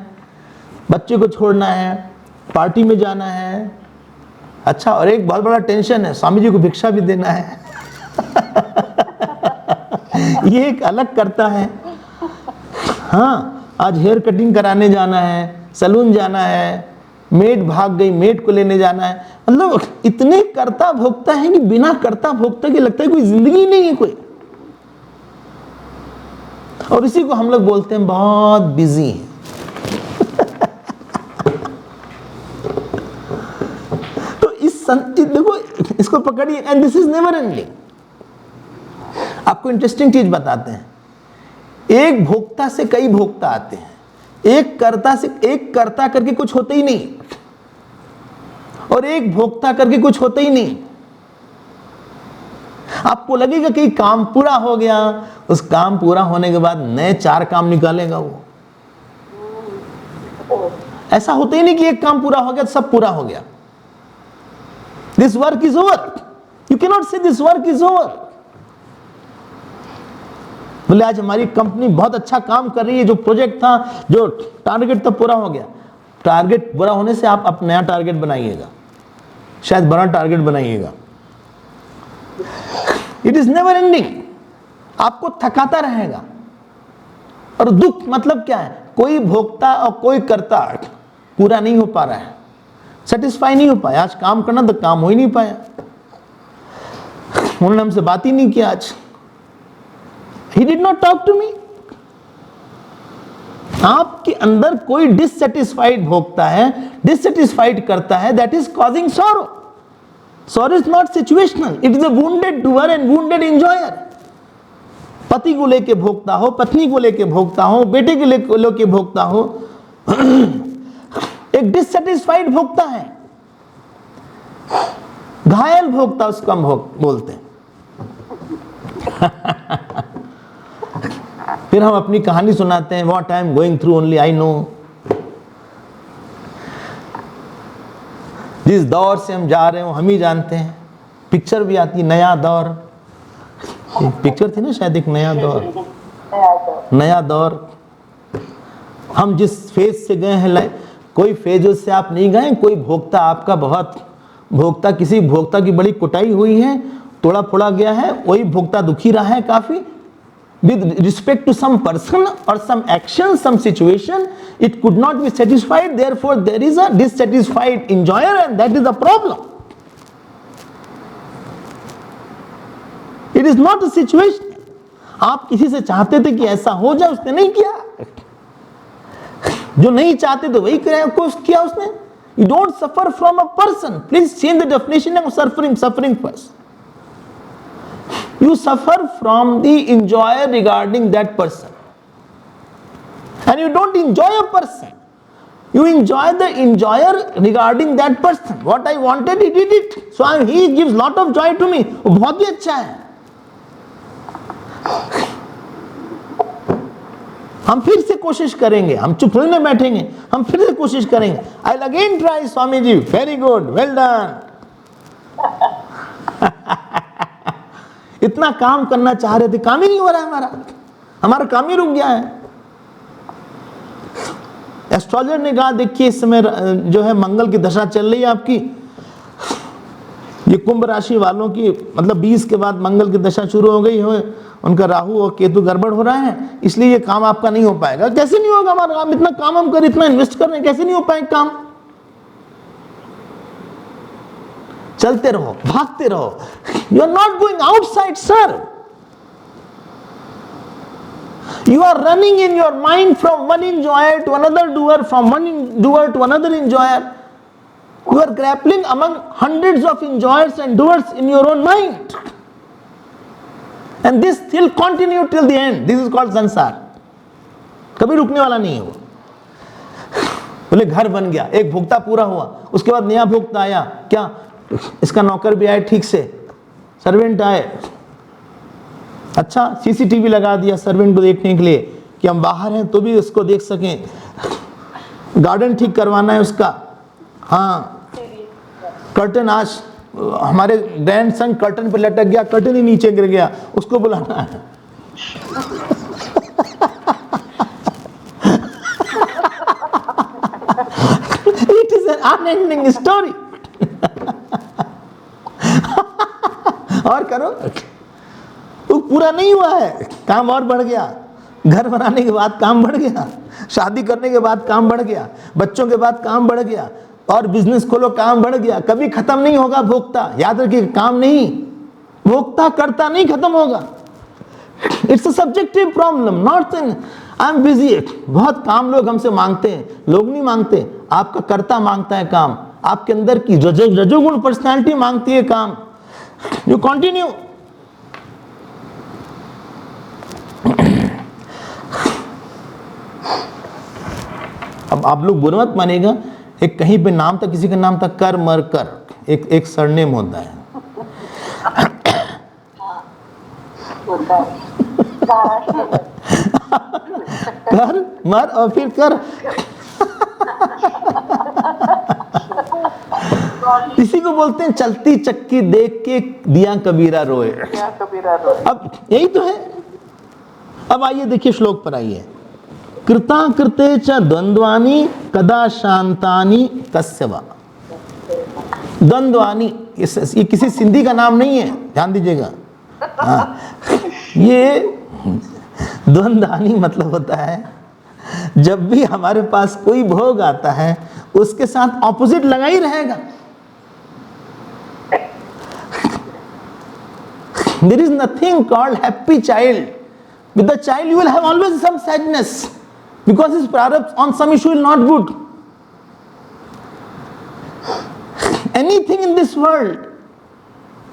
बच्चे को छोड़ना है, पार्टी में जाना है। अच्छा, और एक बहुत बड़ा टेंशन है, स्वामी जी को भिक्षा भी देना है। ये एक अलग करता है। हाँ, आज हेयर कटिंग कराने जाना है, सैलून जाना है, मेड भाग गई, मेड को लेने जाना है। मतलब इतने कर्ता भोक्ता हैं कि बिना कर्ता भोक्ता के लगता है कोई जिंदगी नहीं है कोई। और इसी को हम लोग बोलते हैं बहुत बिजी है। तो देखो इसको पकड़िए, and this is never ending. आपको इंटरेस्टिंग चीज बताते हैं, एक भोक्ता से कई भोक्ता आते हैं, एक कर्ता से एक कर्ता करके कुछ होता ही नहीं, और एक भोक्ता करके कुछ होता ही नहीं। आपको लगेगा कि काम पूरा हो गया, उस काम पूरा होने के बाद नए 4 काम निकालेगा वो। ऐसा होता ही नहीं कि एक काम पूरा हो गया तो सब पूरा हो गया। This work is over, you can not से दिस वर्क इज ओवर। बोले आज हमारी कंपनी बहुत अच्छा काम कर रही है, जो प्रोजेक्ट था, जो टारगेट था पूरा हो गया। टारगेट पूरा होने से आप नया टारगेट बनाइएगा, शायद बड़ा टारगेट बनाइएगा। इट इज नेवर एंडिंग, आपको थकाता रहेगा। और दुख मतलब क्या है, कोई भोक्ता और कोई कर्ता पूरा नहीं हो पा रहा है, सेटिस्फाई नहीं हो पाया। आज काम करना तो काम हो ही नहीं पाया, उन्होंने हमसे बात ही नहीं किया आज। He did not talk to me. आपके अंदर कोई डिससेटिस्फाइड भोगता है, डिससेटिस्फाइड करता है, that is causing sorrow. Sorrow is not situational. It is a wounded doer and wounded enjoyer. पति को लेके भोगता हो, पत्नी को लेके भोगता हो, बेटे के लेके भोगता हो, एक डिससेटिस्फाइड भोगता है, घायल भोगता उसको हम बोलते हैं। फिर हम अपनी कहानी सुनाते हैं, what I am going through only I know. जिस दौर से हम जा रहे हो हम ही जानते हैं। पिक्चर भी आती, नया दौर, पिक्चर थी ना शायद, एक नया दौर, नया दौर। हम जिस फेज से गए हैं, कोई फेज से आप नहीं गए, कोई भोक्ता आपका बहुत भोक्ता, किसी भोक्ता की बड़ी कुटाई हुई है, तोड़ा फोड़ा गया है, वही भोक्ता दुखी रहा है काफी। With respect to some person or some action, some situation, it could not be satisfied. Therefore, there is a dissatisfied enjoyer, and that is the problem. It is not a situation. आप किसी से चाहते थे कि ऐसा हो जाए, उसने नहीं किया। जो नहीं चाहते तो वही किया उसने। You don't suffer from a person. Please change the definition of suffering. Suffering first. You suffer from the enjoyer regarding that person, and you don't enjoy a person, you enjoy the enjoyer regarding that person. What I wanted, he did it, so he gives lot of joy to me. वो बहुत ही अच्छा है। हम फिर से कोशिश करेंगे, हम चुप नहीं बैठेंगे, हम फिर से कोशिश करेंगे। I'll again try, Swami ji, very good, well done. इतना काम करना चाह रहे थे, काम ही नहीं हो रहा है, हमारा काम ही रुक गया है। एस्ट्रोलॉजर ने कहा देखिए इस समय जो है मंगल की दशा चल रही है आपकी, ये कुंभ राशि वालों की, मतलब 20 के बाद मंगल की दशा शुरू हो गई है, उनका राहु और केतु गड़बड़ हो रहा है, इसलिए ये काम आपका नहीं हो पाएगा। कैसे नहीं होगा हमारा काम, इतना काम हम कर, इतना इन्वेस्ट कर रहे हैं, कैसे नहीं हो पाएगा काम। चलते रहो, भागते रहो। You are not going outside, sir. You are running in your mind from one enjoyer to another doer, from one doer to another enjoyer. You are grappling among hundreds of enjoyers and doers in your own mind. And this will continue till the end. This is called संसार। कभी रुकने वाला नहीं है वो। बोले घर बन गया, एक भोक्ता पूरा हुआ, उसके बाद नया भोक्ता आया, क्या इसका नौकर भी आए, ठीक से सर्वेंट आए, अच्छा सीसीटीवी लगा दिया सर्वेंट को देखने के लिए कि हम बाहर हैं तो भी उसको देख सकें, गार्डन ठीक करवाना है उसका, हाँ कर्टन, आज हमारे ग्रैंडसन कर्टन पे लटक गया, कर्टन ही नीचे गिर गया, उसको बुलाना है। It is an unending story. और करो, वो पूरा नहीं हुआ है, काम और बढ़ गया, घर बनाने के बाद काम बढ़ गया, शादी करने के बाद काम बढ़ गया, बच्चों के बाद काम बढ़ गया, और बिजनेस खोलो, काम बढ़ गया, कभी खत्म नहीं होगा भोक्ता। याद रखिए, काम नहीं, भोक्ता करता नहीं खत्म होगा। It's a subjective problem, not in I am busy. बहुत काम लोग हमसे मांगते हैं, लोग नहीं मांगते, आपका कर्ता मांगता है काम, आपके अंदर की रजोगुण पर्सनालिटी मांगती है काम। You continue. अब आप लोग बुरा मत मानेगा, एक कहीं पे नाम था, किसी का नाम था कर मर कर, एक सरनेम होता है। कर मर और फिर कर। इसी को बोलते हैं चलती चक्की देख के दिया कबीरा रोए। अब यही तो है। अब आइए देखिए, श्लोक पर आइए। कृता कृते च द्वंद्वानि कदा शांतानि कस्य वा। द्वंद्वानि ये किसी सिंधी का नाम नहीं है, ध्यान दीजिएगा। हाँ, ये द्वंद्वानि मतलब होता है जब भी हमारे पास कोई भोग आता है उसके साथ ऑपोजिट लगा ही रहेगा। There is nothing called happy child. With the child you will have always some sadness because his prarabdha on some issue is not good. Anything in this world,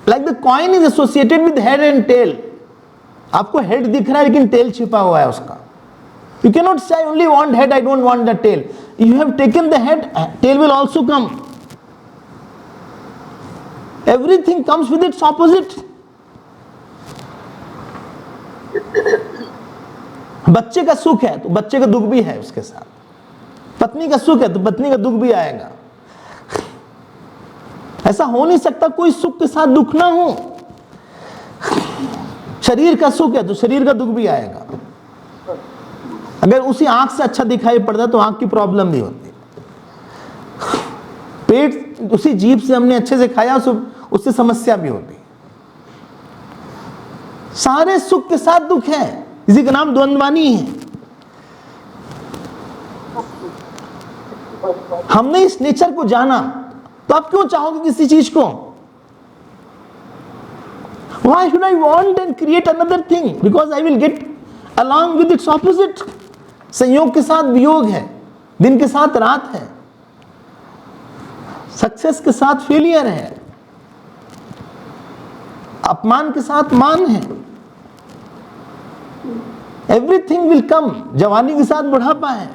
like the coin is associated with head and tail. आपको head दिख रहा है लेकिन tell छिपा हुआ है उसका। You cannot say I only want head, I don't want the tail. If you have taken the head, tail will also come. Everything comes with its opposite. बच्चे का सुख है तो बच्चे का दुख भी है उसके साथ, पत्नी का सुख है तो पत्नी का दुख भी आएगा। ऐसा हो नहीं सकता कोई सुख के साथ दुख ना हो। शरीर का सुख है तो शरीर का दुख भी आएगा। अगर उसी आंख से अच्छा दिखाई पड़ता तो आंख की प्रॉब्लम भी होती। पेट उसी जीभ से हमने अच्छे से खाया उससे समस्या भी होती। सारे सुख के साथ दुख है, इसी का नाम द्वंद्वानी है। हमने इस नेचर को जाना तो आप क्यों चाहोगे किसी चीज को? Why should I want and create another thing? Because I will get along with its opposite. संयोग के साथ वियोग है, दिन के साथ रात है, सक्सेस के साथ फेलियर है, अपमान के साथ मान है। Everything will come. जवानी के साथ बुढ़ापा है,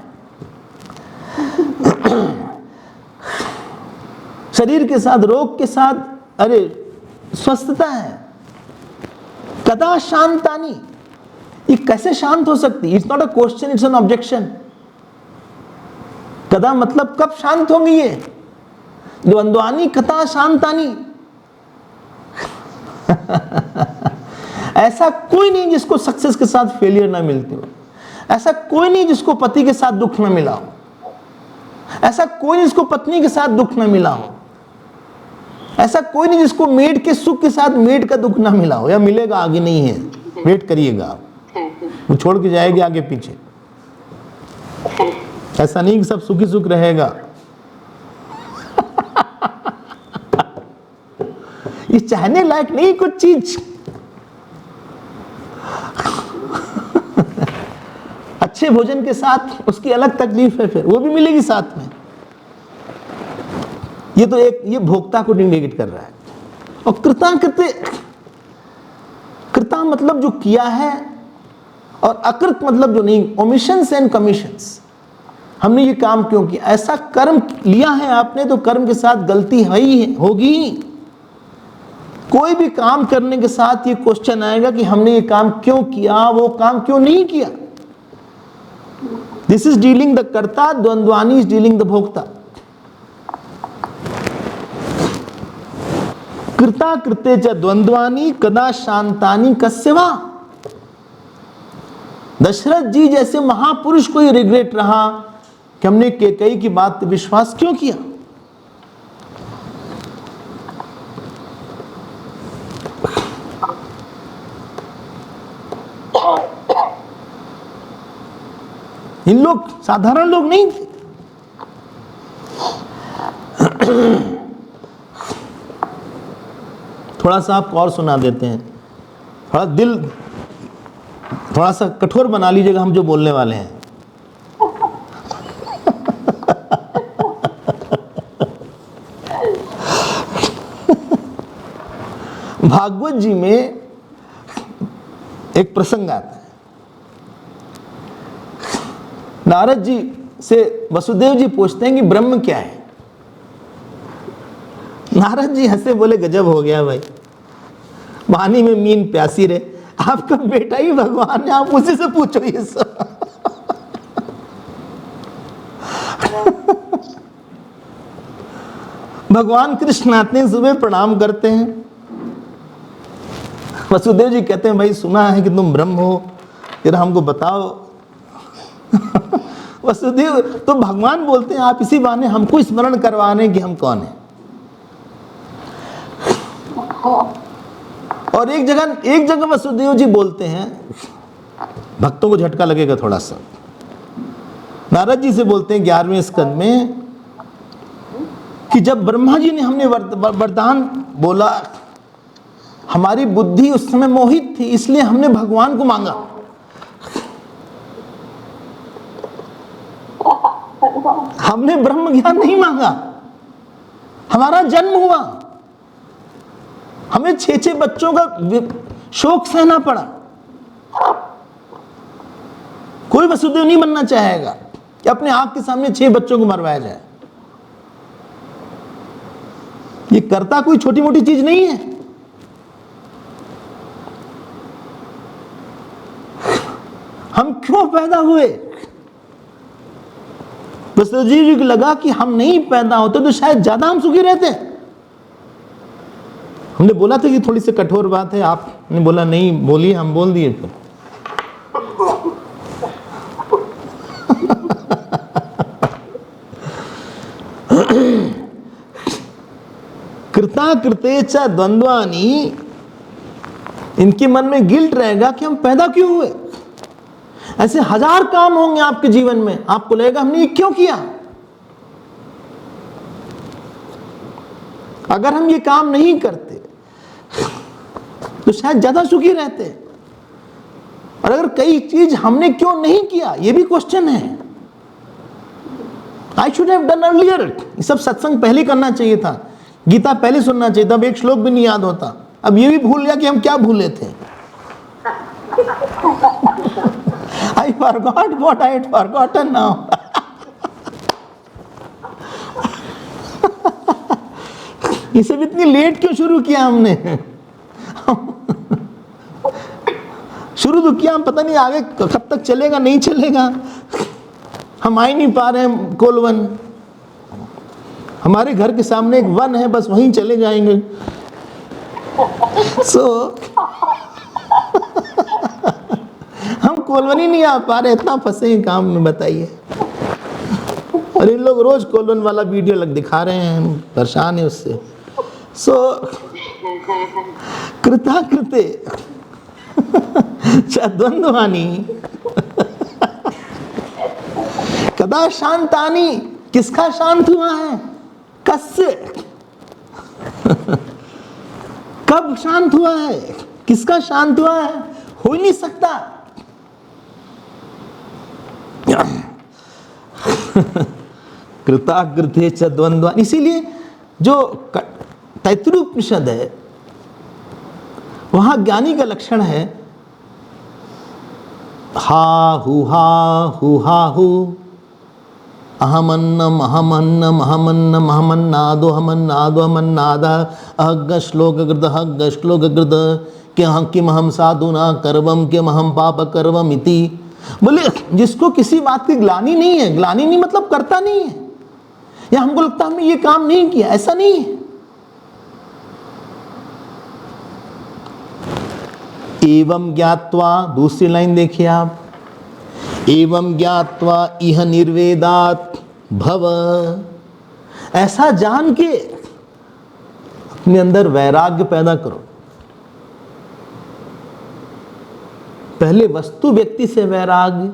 शरीर के साथ रोग के साथ अरे स्वस्थता है। कदा शांतानी, ये कैसे शांत हो सकती? It's not a question, it's an objection. कदा मतलब कब शांत होंगी ये? द्वंद्वानी कदा शांतानी। ऐसा कोई नहीं जिसको सक्सेस के साथ फेलियर ना मिलती हो, ऐसा कोई नहीं जिसको पति के साथ दुख ना मिला हो, ऐसा कोई नहीं जिसको पत्नी के साथ दुख ना मिला हो, ऐसा कोई नहीं जिसको मेड के सुख के साथ मेड का दुख ना मिला हो, या मिलेगा आगे नहीं है, वेट करिएगा आप, वो छोड़ के जाएगी आगे पीछे। ऐसा नहीं कि सब सुखी सुख रहेगा। ये चाहने लायक नहीं कुछ चीज। अच्छे भोजन के साथ उसकी अलग तकलीफ है, फिर वो भी मिलेगी साथ में। ये तो ये भोक्ता को इंडिकेट कर रहा है। और कृताकृत्य, कृता मतलब जो किया है, और अकृत मतलब जो नहीं। ओमिशंस एंड कमीशंस, हमने ये काम क्यों किया? ऐसा कर्म लिया है आपने तो कर्म के साथ गलती होगी। कोई भी काम करने के साथ ये क्वेश्चन आएगा कि हमने ये काम क्यों किया, वो काम क्यों नहीं किया। दिस इज डीलिंग द कर्ता, द्वंद्वानी इज डीलिंग द भोक्ता। कृता कृते च द्वंद्वानी कदा शांतानी कस्य वा। दशरथ जी जैसे महापुरुष को ये रिग्रेट रहा कि हमने कैकेयी की बात पे विश्वास क्यों किया। इन लोग साधारण लोग नहीं थे। थोड़ा सा आपको और सुना देते हैं, थोड़ा दिल थोड़ा सा कठोर बना लीजिएगा हम जो बोलने वाले हैं। भागवत जी में एक प्रसंग आता है, नारद जी से वसुदेव जी पूछते हैं कि ब्रह्म क्या है। नारद जी हंसे, बोले गजब हो गया भाई, पानी में मीन प्यासी रहे, आपका बेटा ही भगवान है, आप उसी से पूछो ये सब। भगवान कृष्ण आते हैं, सुबह प्रणाम करते हैं। वसुदेव जी कहते हैं भाई सुना है कि तुम ब्रह्म हो, जरा हमको बताओ। वसुदेव तो भगवान बोलते हैं आप इसी बहाने हमको स्मरण करवाने कि हम कौन हैं। और एक जगह वसुदेव जी बोलते हैं, भक्तों को झटका लगेगा थोड़ा सा, नारद जी से बोलते हैं 11वें स्कंद में कि जब ब्रह्मा जी ने हमने वरदान बोला, हमारी बुद्धि उस समय मोहित थी, इसलिए हमने भगवान को मांगा। हमने ब्रह्म ज्ञान नहीं मांगा, हमारा जन्म हुआ, हमें 6 बच्चों का शोक सहना पड़ा। कोई वसुदेव नहीं बनना चाहेगा कि अपने आंख के सामने 6 बच्चों को मरवाया जाए। ये करता कोई छोटी मोटी चीज नहीं है। हम क्यों पैदा हुए? वसुदेव जी को लगा कि हम नहीं पैदा होते तो शायद ज्यादा हम सुखी रहते। हमने बोला था कि थोड़ी सी कठोर बात है, आपने बोला नहीं बोलिए, हम बोल दिए फिर। कृता कृते च द्वंद्वानी, इनके मन में गिल्ट रहेगा कि हम पैदा क्यों हुए। ऐसे 1000 काम होंगे आपके जीवन में, आपको लगेगा हमने ये क्यों किया। अगर हम ये काम नहीं करते तो शायद ज्यादा सुखी रहते। और अगर कई चीज हमने क्यों नहीं किया, ये भी क्वेश्चन है। I should have done earlier, ये सब सत्संग पहले करना चाहिए था, गीता पहले सुनना चाहिए था, अब एक श्लोक भी नहीं याद होता। अब ये भी भूल गया कि हम क्या भूले थे। I forgot what I had forgotten now. ये सब इतनी लेट क्यों शुरू किया हमने? शुरू तो किया, हम पता नहीं आगे कब तक चलेगा नहीं चलेगा। हम आ ही नहीं पा रहे हैं कोलवन। हमारे घर के सामने एक वन है, बस वहीं चले जाएंगे। हम कोलवन ही नहीं आ पा रहे, इतना फंसे हैं काम में, बताइए। और इन लोग रोज कोलवन वाला वीडियो लग दिखा रहे हैं, हम परेशान है उससे। कृता कृते द्वंद्वानी कदा शांतानी, किसका शांत हुआ है? कस्य, कब शांत हुआ है? किसका शांत हुआ है? हो ही नहीं सकता। कृताकृते च द्वंद्वानि, इसीलिए जो तैत्तिरीय उपनिषद है वहां ज्ञानी का लक्षण है हा हु अहमन्नम अहमन्नम अहमन्नम अहमन्नादो अहमन्नादो अहमन्नादा अहग्ग श्लोककृत अहग्ग श्लोककृत किम अहम साधुना कर्वम किम अहम पाप कर्वम इति। बोले जिसको किसी बात की ग्लानि नहीं है, ग्लानि नहीं मतलब करता नहीं है, या हमको लगता हमने ये काम नहीं किया, ऐसा नहीं है। एवं ज्ञात्वा, दूसरी लाइन देखिए आप, एवं ज्ञात्वा इह निर्वेदात् भव, ऐसा जान के अपने अंदर वैराग्य पैदा करो। पहले वस्तु व्यक्ति से वैराग्य,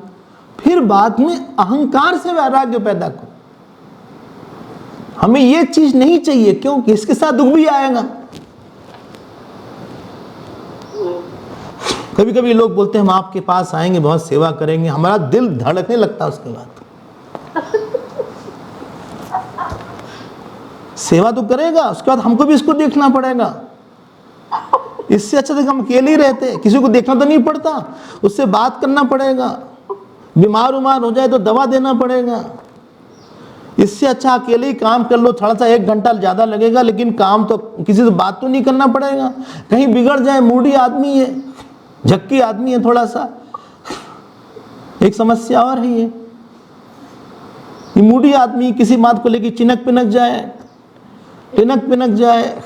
फिर बाद में अहंकार से वैराग्य पैदा करो। हमें ये चीज नहीं चाहिए, क्योंकि इसके साथ दुख भी आएगा। कभी कभी लोग बोलते हैं हम आपके पास आएंगे, बहुत सेवा करेंगे, हमारा दिल धड़कने लगता है उसके बाद। सेवा तो करेगा, उसके बाद हमको भी इसको देखना पड़ेगा। इससे अच्छा तो हम अकेले ही रहते, किसी को देखना तो नहीं पड़ता, उससे बात करना पड़ेगा, बीमार उमार हो जाए तो दवा देना पड़ेगा। इससे अच्छा अकेले ही काम कर लो, थोड़ा सा 1 घंटा ज़्यादा लगेगा, लेकिन काम तो किसी से बात तो नहीं करना पड़ेगा। कहीं बिगड़ जाए, मूडी आदमी है, झक्की आदमी है, थोड़ा सा एक समस्या और है ये मूडी आदमी किसी बात को लेकर चिनक पिनक जाए।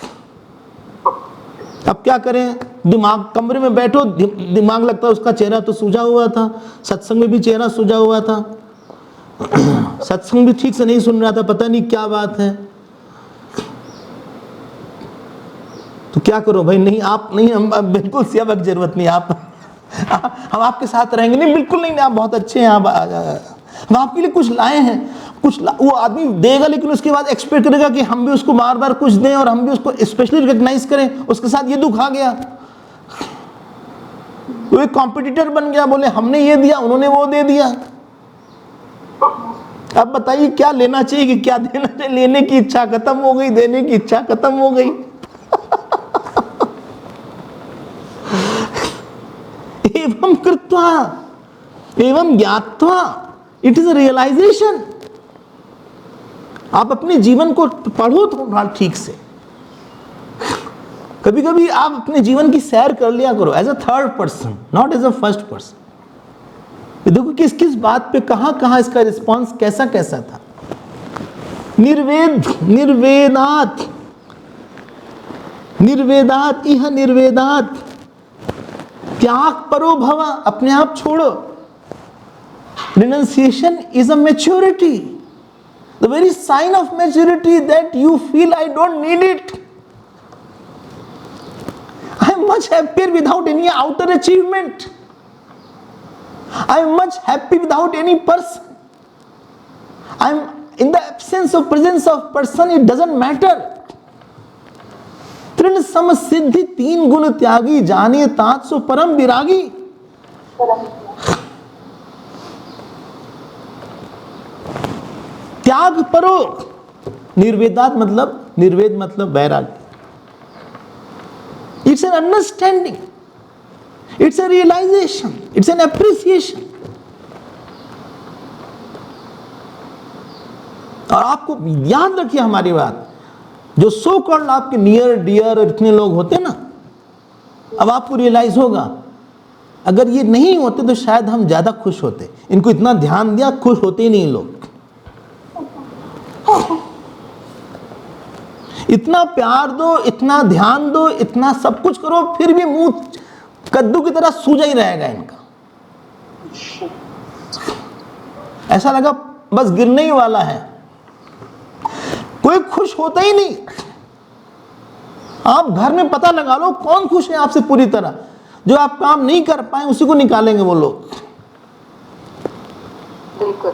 अब क्या करें, दिमाग, कमरे में बैठो, दिमाग लगता है उसका चेहरा तो सूजा हुआ था, सत्संग में भी चेहरा सूजा हुआ था, सत्संग भी ठीक से नहीं सुन रहा था, पता नहीं क्या बात है। तो क्या करो भाई, नहीं आप नहीं, हम बिल्कुल सेवा की जरूरत नहीं, आप हम आपके साथ रहेंगे, नहीं बिल्कुल नहीं, आप बहुत अच्छे हैं, हम आपके लिए कुछ लाए हैं, वो आदमी देगा, लेकिन उसके बाद एक्सपेक्ट करेगा कि हम भी उसको बार बार कुछ दें और हम भी उसको स्पेशली रिकॉग्नाइज करें। उसके साथ ये दुख आ गया, वो एक कॉम्पिटिटर बन गया, बोले हमने ये दिया, उन्होंने वो दे दिया। अब बताइए क्या लेना चाहिए कि क्या देना चाहिए? लेने की इच्छा खत्म हो गई, देने की इच्छा खत्म हो गई। एवं कृत्वा एवं ज्ञात्वा, इट इज अ रियलाइजेशन। आप अपने जीवन को पढ़ो थोड़ा ठीक से। कभी कभी आप अपने जीवन की सैर कर लिया करो as a third person, not as a first person. देखो किस किस बात पे कहां कहां इसका रिस्पॉन्स कैसा कैसा था। निर्वेदात इह निर्वेदात, त्याग परो भवा, अपने आप छोड़ो। Renunciation is a maturity, the very sign of maturity that you feel I don't need it. I am much happier without any outer achievement. I am much happy without any person. I am in the absence of presence of person, it doesn't matter. तृण सम सिद्धि 3 गुण त्यागी, जानिए तात सो परम विरागी। त्याग परो, निर्वेदात मतलब, निर्वेद मतलब वैराग्य। It's an understanding, it's a realization, it's an appreciation. और आपको याद रखिए हमारी बात, जो सो कॉल्ड आपके नियर डियर इतने लोग होते ना, अब आपको रियलाइज होगा अगर ये नहीं होते तो शायद हम ज्यादा खुश होते। इनको इतना ध्यान दिया, खुश होते ही नहीं लोग। इतना प्यार दो, इतना ध्यान दो, इतना सब कुछ करो, फिर भी मुंह कद्दू की तरह सूजा ही रहेगा इनका। ऐसा लगा बस गिरने ही वाला है, कोई खुश होता ही नहीं। आप घर में पता लगा लो कौन खुश है आपसे पूरी तरह। जो आप काम नहीं कर पाए उसी को निकालेंगे वो लोग। बिल्कुल।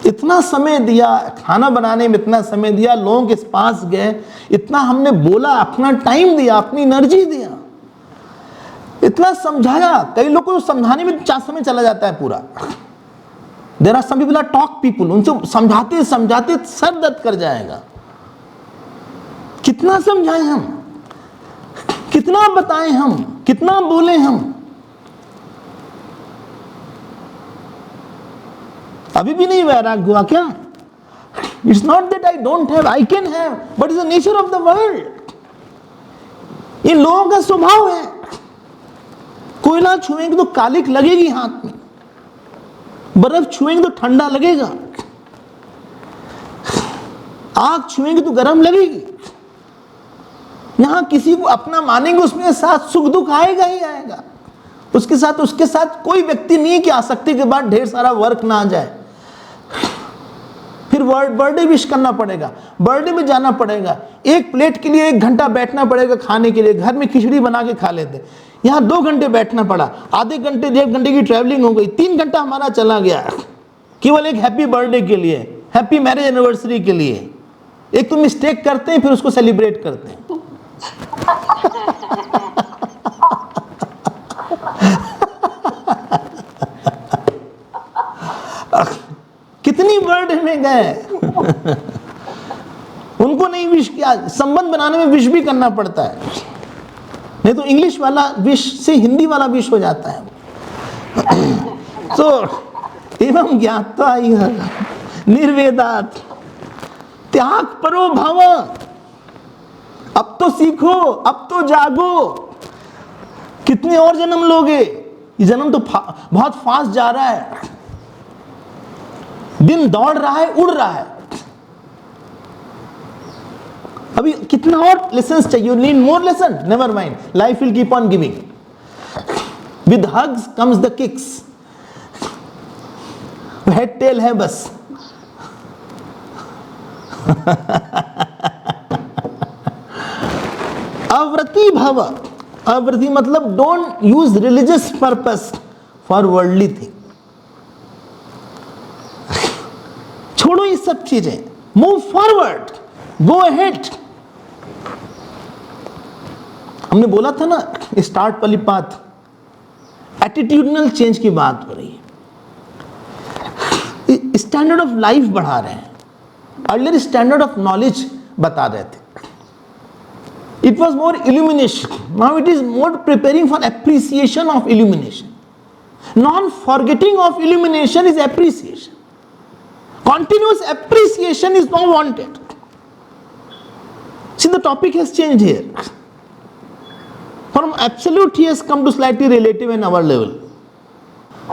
इतना समय दिया, खाना बनाने में इतना समय दिया, लोगों के पास गए, इतना हमने बोला, अपना टाइम दिया, अपनी एनर्जी दिया, इतना समझाया। कई लोगों को समझाने में 4 समय चला जाता है पूरा। There are some people are talk people, उनसे समझाते समझाते सर दर्द कर जाएगा। कितना समझाएं हम, कितना बताएं हम, कितना बोले हम, अभी भी नहीं वैराग्य हुआ क्या? It's not that I don't have, I can have, but it's the nature of the world. ये लोगों का स्वभाव है। कोयला छुएंगे तो कालिक लगेगी हाथ में, बर्फ छुएंगे तो ठंडा लगेगा, आग छुएंगे तो गर्म लगेगी। यहां किसी को अपना मानेंगे उसमें साथ सुख दुख आएगा ही आएगा। उसके साथ कोई व्यक्ति नहीं है कि आसक्ति के बाद ढेर सारा वर्क ना आ जाए। फिर बर्थडे विश करना पड़ेगा, बर्थडे में जाना पड़ेगा, एक प्लेट के लिए 1 घंटा बैठना पड़ेगा खाने के लिए। घर में खिचड़ी बना के खा लेते, यहाँ 2 घंटे बैठना पड़ा, आधे घंटे 1.5 घंटे की ट्रैवलिंग हो गई, 3 घंटा हमारा चला गया केवल एक हैप्पी बर्थडे के लिए, हैप्पी मैरिज एनिवर्सरी के लिए। एक तो मिस्टेक करते हैं फिर उसको सेलिब्रेट करते हैं। कितनी वर्ड में गए, उनको नहीं विश किया। संबंध बनाने में विश भी करना पड़ता है, नहीं तो इंग्लिश वाला विश से हिंदी वाला विश हो जाता है। तो एवं ज्ञात्वा इह निर्वेदात त्याग परो भव। अब तो सीखो, अब तो जागो। कितने और जन्म लोगे? ये जन्म तो बहुत फास्ट जा रहा है, दिन दौड़ रहा है, उड़ रहा है। अभी कितना और लेसन्स चाहिए? You need more lesson? Never mind, life will keep on giving. With hugs comes the kicks. Head tail है बस। अव्रति भव। अव्रति मतलब don't use religious purpose for worldly thing. छोड़ो ये सब चीजें, मूव फॉरवर्ड, गो अहेड। हमने बोला था ना, स्टार्ट वाली बात, एटीट्यूडनल चेंज की बात हो रही है। स्टैंडर्ड ऑफ लाइफ बढ़ा रहे हैं। अर्लियर स्टैंडर्ड ऑफ नॉलेज बता रहे थे। It was more illumination. Now it is more preparing for appreciation of illumination. Non-forgetting of illumination is appreciation. Continuous appreciation is not wanted. See, the topic has changed here. From absolute he has come to slightly relative and our level.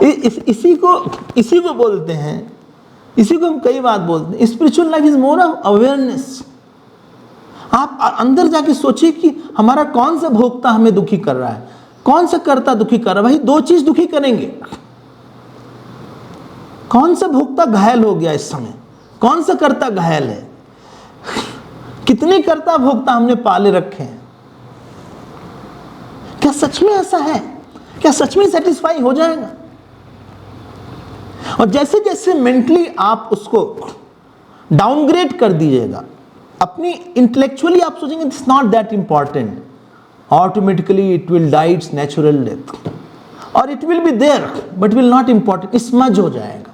इसी को बोलते हैं, इसी को हम कई बात बोलते हैं, spiritual life is more of awareness. आप अंदर जाके सोचिए कि हमारा कौन सा भोक्ता हमें दुखी कर रहा है, कौन सा कर्ता दुखी कर रहा है। भाई दो चीज दुखी करेंगे। कौन सा भोक्ता घायल हो गया इस समय, कौन सा कर्ता घायल है। कितने कर्ता भोक्ता हमने पाले रखे हैं। क्या सच में ऐसा है? क्या सच में सेटिस्फाई हो जाएगा? और जैसे जैसे मेंटली आप उसको डाउनग्रेड कर दीजिएगा, अपनी इंटेलेक्चुअली आप सोचेंगे it's not that important, automatically it will die its natural death, और it will be there but will not important, smudge हो जाएगा।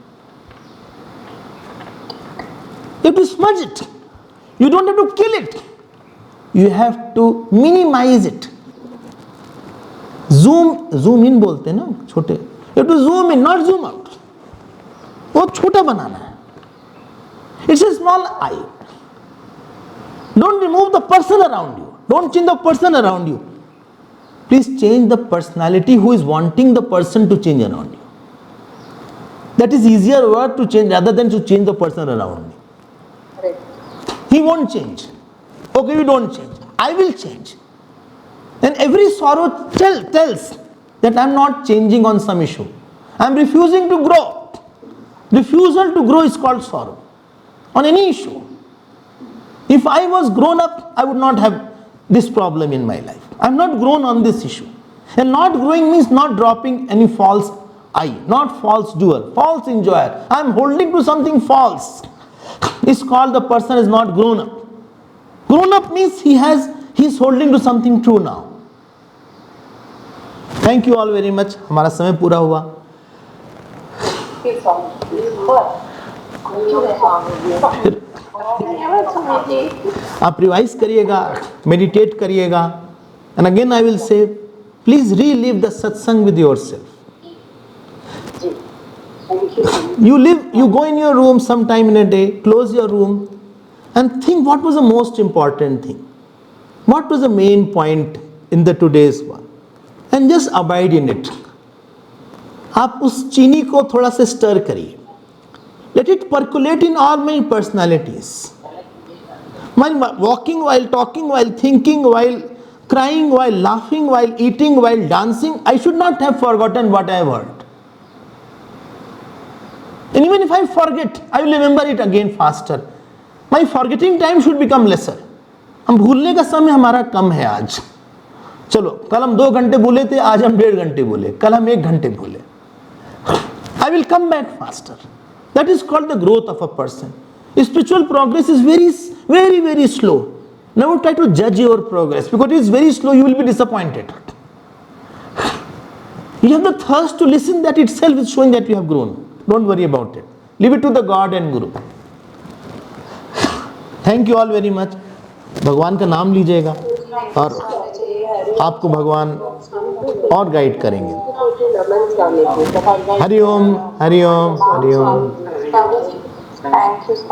You have to smudge it, you don't have to kill it, you have to minimize it. Zoom in बोलते हैं ना, छोटे। You have to zoom in, not zoom out. वो छोटा बनाना है। It's a small I. Don't remove the person around you. Don't change the person around you. Please change the personality who is wanting the person to change around you. That is easier word to change rather than to change the person around me. Right. He won't change. Okay, you don't change. I will change. And every sorrow tells that I am not changing on some issue. I am refusing to grow. Refusal to grow is called sorrow on any issue. If I was grown up, I would not have this problem in my life. I am not grown on this issue. And not growing means not dropping any false I, not false doer, false enjoyer. I am holding to something false. It's called the person is not grown up. Grown up means he is holding to something true now. Thank you all very much. हमारा समय पूरा हुआ। आप revise करिएगा, meditate करिएगा। And again I will say, please relive the satsang with yourself. You go in your room sometime in a day, close your room and think what was the most important thing, what was the main point in the today's one, and just abide in it. आप उस चीनी को थोड़ा सा stir करिए। Let it percolate in all my personalities. While walking, while talking, while thinking, while crying, while laughing, while eating, while dancing, I should not have forgotten what I have heard. And even if I forget, I will remember it again faster. My forgetting time should become lesser. हम भूलने का समय हमारा कम है आज। चलो, कल हम 2 घंटे भूले थे, आज हम 1.5 घंटे भूले, कल हम 1 घंटे भूले। I will come back faster. That is called the growth of a person. Spiritual progress is very, very, very slow. Never try to judge your progress because it is very slow. You will be disappointed. You have the thirst to listen, that itself is showing that you have grown. Don't worry about it. Leave it to the God and Guru. Thank you all very much. भगवान का नाम लीजिएगा और आपको भगवान और guide करेंगे. हरि ओम हरि ओम हरि ओम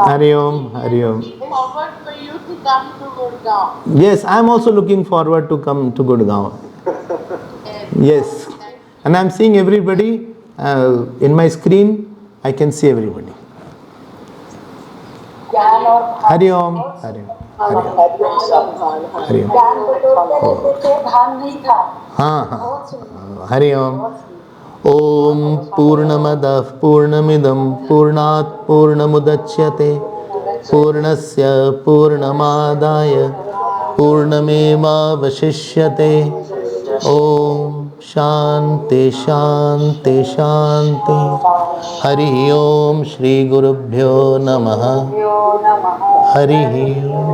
हरि ओम हरि ओम. Forward for you to come to Gurgaon. Yes, I am also looking forward to come to Gurgaon. Yes, and I am seeing everybody in my screen. I can see everybody. Hari Om Hari Om Hari ओम. हाँ हाँ हरि ओम. ओम पूर्णमदः पूर्णमिदं पूर्णात् पूर्णमुदच्यते पूर्णस्य पूर्णमादाय पूर्णमेवावशिष्यते. ओम शांति शांति शांति. हरि ओम श्री गुरुभ्यो नमः. हरि ओम.